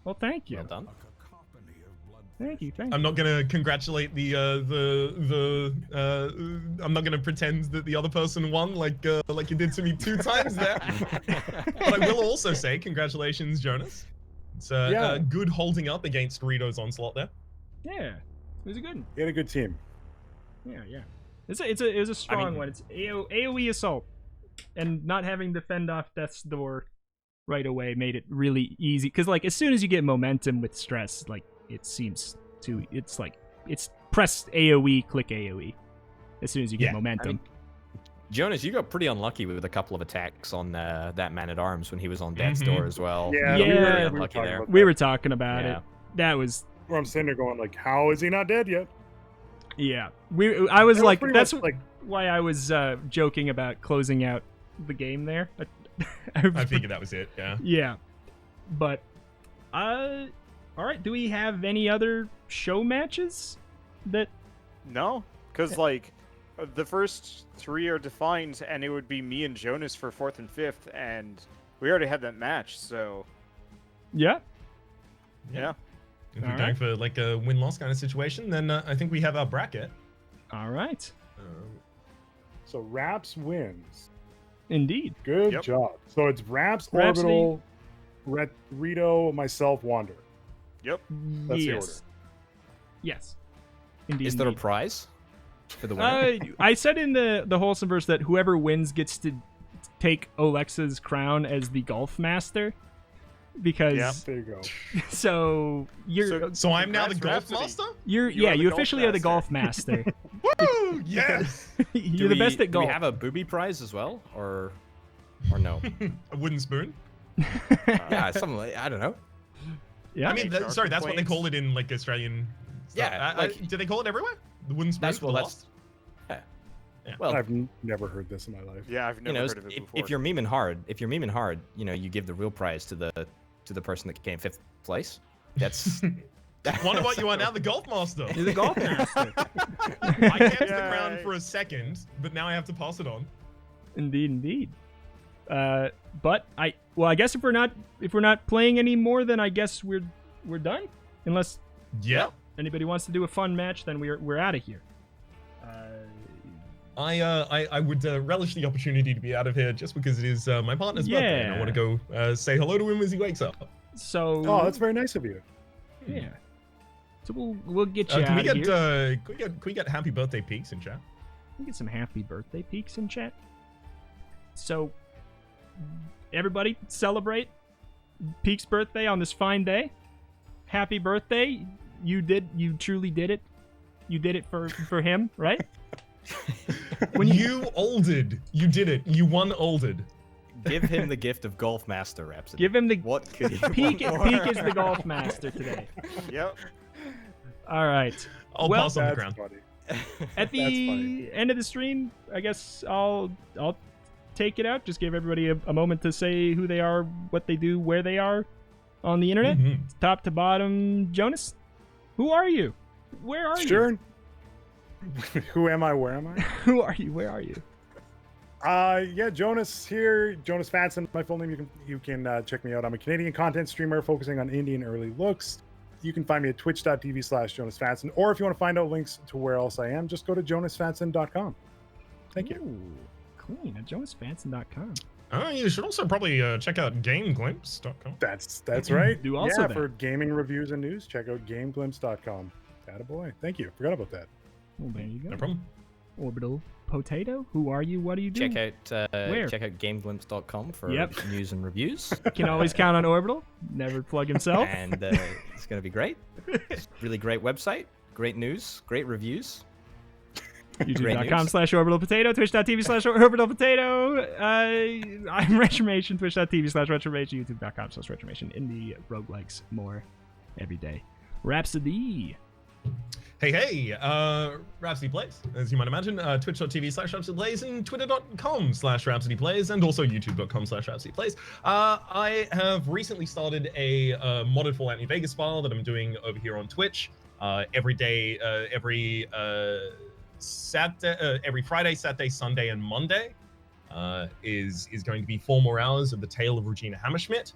Well, thank you. Well done. Thank you. I'm not gonna congratulate I'm not gonna pretend that the other person won like you did to me 2 times there. But I will also say congratulations, Jonas. It's a good holding up against Rito's onslaught there. Yeah, it was a good one. You had a good team. Yeah. It was a strong one. It's AoE assault, and not having to fend off death's door right away made it really easy. Because like as soon as you get momentum with stress, like it's press AoE, click AoE. As soon as you get momentum. Jonas, you got pretty unlucky with a couple of attacks on that man-at-arms when he was on death's door as well. Yeah, Yeah, we were talking about We that. were talking about it. That was Where I'm sitting there going like, how is he not dead yet? yeah. I was like, pretty that's much, like, why I was joking about closing out the game there. I figured that was it, yeah. Yeah, but all right. Do we have any other show matches that? No, because like the first 3 are defined, and it would be me and Jonas for 4th and 5th, and we already had that match. So Yeah. yeah. If we're All going right. for like a win-loss kind of situation, then I think we have our bracket. All right. So Raps wins. Indeed. Good Yep. job. So it's Raps, Rhapsody. Orbital, Rito, myself, Wander. Yep. That's the yes. Yes. Indeed. Is there a indeed. prize for the winner? I said in the Wholesomeverse that whoever wins gets to take Olexa's crown as the golf master, because There you go. so you're So I'm now the Congrats, golf Rhapsody. master? you you are the officially are the golf master. Woo! Yes! You're the best at Do golf. we have a booby prize as well, or no? A wooden spoon? Yeah, something like, I don't know. Yeah. I mean, HR sorry, that's what they complaints. call it in like Australian stuff. Yeah, like- do they call it everywhere? The wooden spoon That's for well, the that's lost? well. I've never heard this in my life. Yeah, I've You never know, heard of it before. if you're memeing hard, you know, you give the real prize to the person that came 5th place. That's Wonder what you are now, the golf master. You're the golf master. I kept the crown Yay. for a second, but now I have to pass it on. Indeed. But I guess if we're not playing anymore, then I guess we're done. Unless Yeah. anybody wants to do a fun match, then we're out of here. I would relish the opportunity to be out of here just because it is my partner's birthday, and I Yeah. want to go say hello to him as he wakes up. So Oh, that's very nice of you. yeah. So we'll get you Can we out of here. get can we get happy birthday peaks in chat? We'll get some happy birthday peaks in chat. So everybody celebrate Peak's birthday on this fine day. Happy birthday. You truly did it. You did it for him, right? When you olded, you did it. You won olded. Give him the gift of Golf Master, Rhapsody. Give him the what could he Peak want more? is the golf master today. Yep. All right. I'll Well, pass on the That's crown. funny. At the end of the stream, I guess I'll take it out. Just give everybody a moment to say who they are, what they do, where they are on the internet, top to bottom. Jonas, who are you? Where are you? Sure. Who am I? Where am I? Who are you? Where are you? Yeah, Jonas here. Jonusfatson, my full name. You can check me out. I'm a Canadian content streamer focusing on indie and early looks. You can find me at twitch.tv/JonusFatson, or if you want to find out links to where else I am, just go to jonusfatson.com. Thank you. Ooh, clean at jonusfatson.com. You should also probably check out GameGlimps.com. That's right. Do also yeah, that. for gaming reviews and news, check out GameGlimps.com. Attaboy. Thank you. Forgot about that. Well, there you go. No problem. OrbitalPotato, who are you? What do you do? Check out Where? GameGlimps.com for Yep. news and reviews. You can always count on Orbital. Never plug himself. And it's going to be great. It's a really great website. Great news. Great reviews. YouTube.com/OrbitalPotato, Twitch.tv/OrbitalPotato. I'm Retromation, Twitch.tv/Retromation, YouTube.com/Retromation. Indie roguelikes, more every day. Rhapsody. Hey, Rhapsody Plays, as you might imagine, twitch.tv/Rhapsody Plays and twitter.com/Rhapsody Plays and also youtube.com/Rhapsody Plays. I have recently started a modded Fallout New Vegas file that I'm doing over here on Twitch. Every day, every Friday, Saturday, Sunday, and Monday is going to be 4 more hours of the Tale of Regina Hammerschmidt.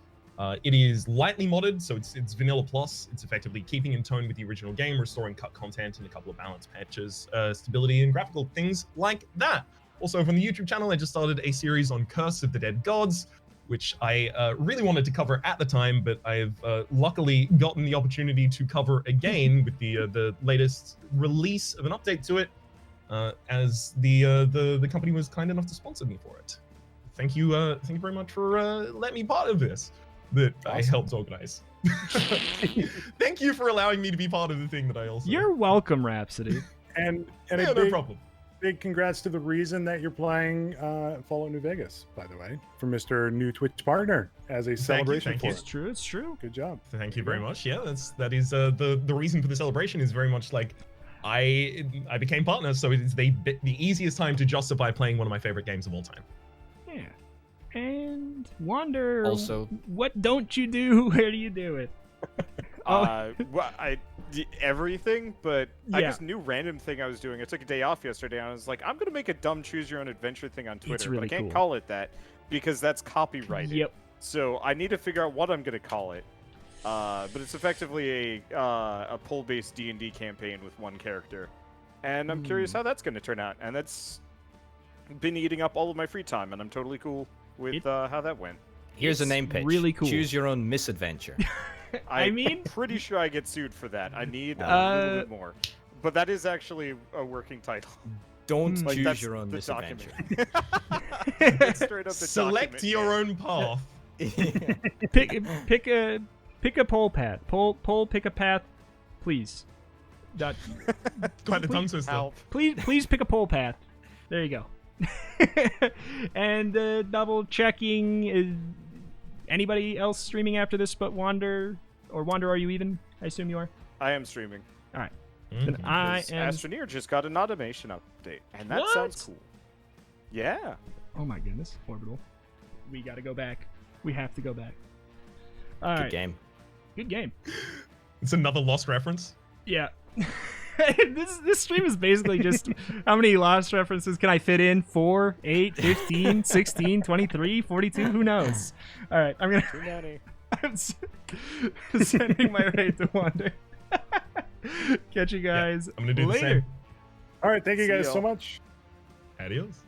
It is lightly modded, so it's vanilla plus. It's effectively keeping in tone with the original game, restoring cut content and a couple of balance patches, stability, and graphical things like that. Also, from the YouTube channel, I just started a series on Curse of the Dead Gods, which I really wanted to cover at the time, but I've luckily gotten the opportunity to cover again with the latest release of an update to it, as the company was kind enough to sponsor me for it. Thank you very much for letting me part of this that I helped organize. Thank you for allowing me to be part of the thing that I also. You're welcome, Rhapsody. And yeah, a no problem. big congrats to the reason that you're playing Fallout New Vegas, by the way, for Mr. New Twitch partner as a celebration thank for you. it. It's true. It's true. Good job. Thank you very much. Yeah, that is the reason for the celebration is very much like I became partner, so it is the easiest time to justify playing one of my favorite games of all time. Yeah. And Wander. Also- what don't you do? Where do you do it? Well, everything, but I Yeah. just knew random thing I was doing. I took a day off yesterday, and I was like, I'm gonna make a dumb choose your own adventure thing on Twitter, really but I can't cool. call it that because that's copyrighted. Yep. So I need to figure out what I'm gonna call it. But it's effectively a pull-based D&D campaign with one character, and I'm curious how that's gonna turn out. And that's been eating up all of my free time, and I'm totally cool with how that went. Here's a It's name pitch. really cool. Choose your own misadventure. I mean, pretty sure I get sued for that. I need a little bit more. But that is actually a working title. Don't Like, choose that's your own the misadventure. It's straight up the Select document, your man. own path. pick a pole path. Pick a path, please. Quite the tongue twister. Help. Please pick a pole path. There you go. And double checking. Is anybody else streaming after this but Wander? Or Wander, are you even? I assume you are. I am streaming. All right. Then I 'Cause am. Astroneer just got an automation update, and that What? sounds cool. Yeah. Oh my goodness, Orbital. We got to go back. We have to go back. All Good right. game. Good game. It's another Lost reference. Yeah. This stream is basically just how many Lost references can I fit in? 4, 8, 15, 16, 23, 42? Who knows? All right, I'm going Too many. I'm sending my raid to Wander. Catch you guys I'm gonna do the later. same. All right. Thank you See guys y'all. so much. Adios.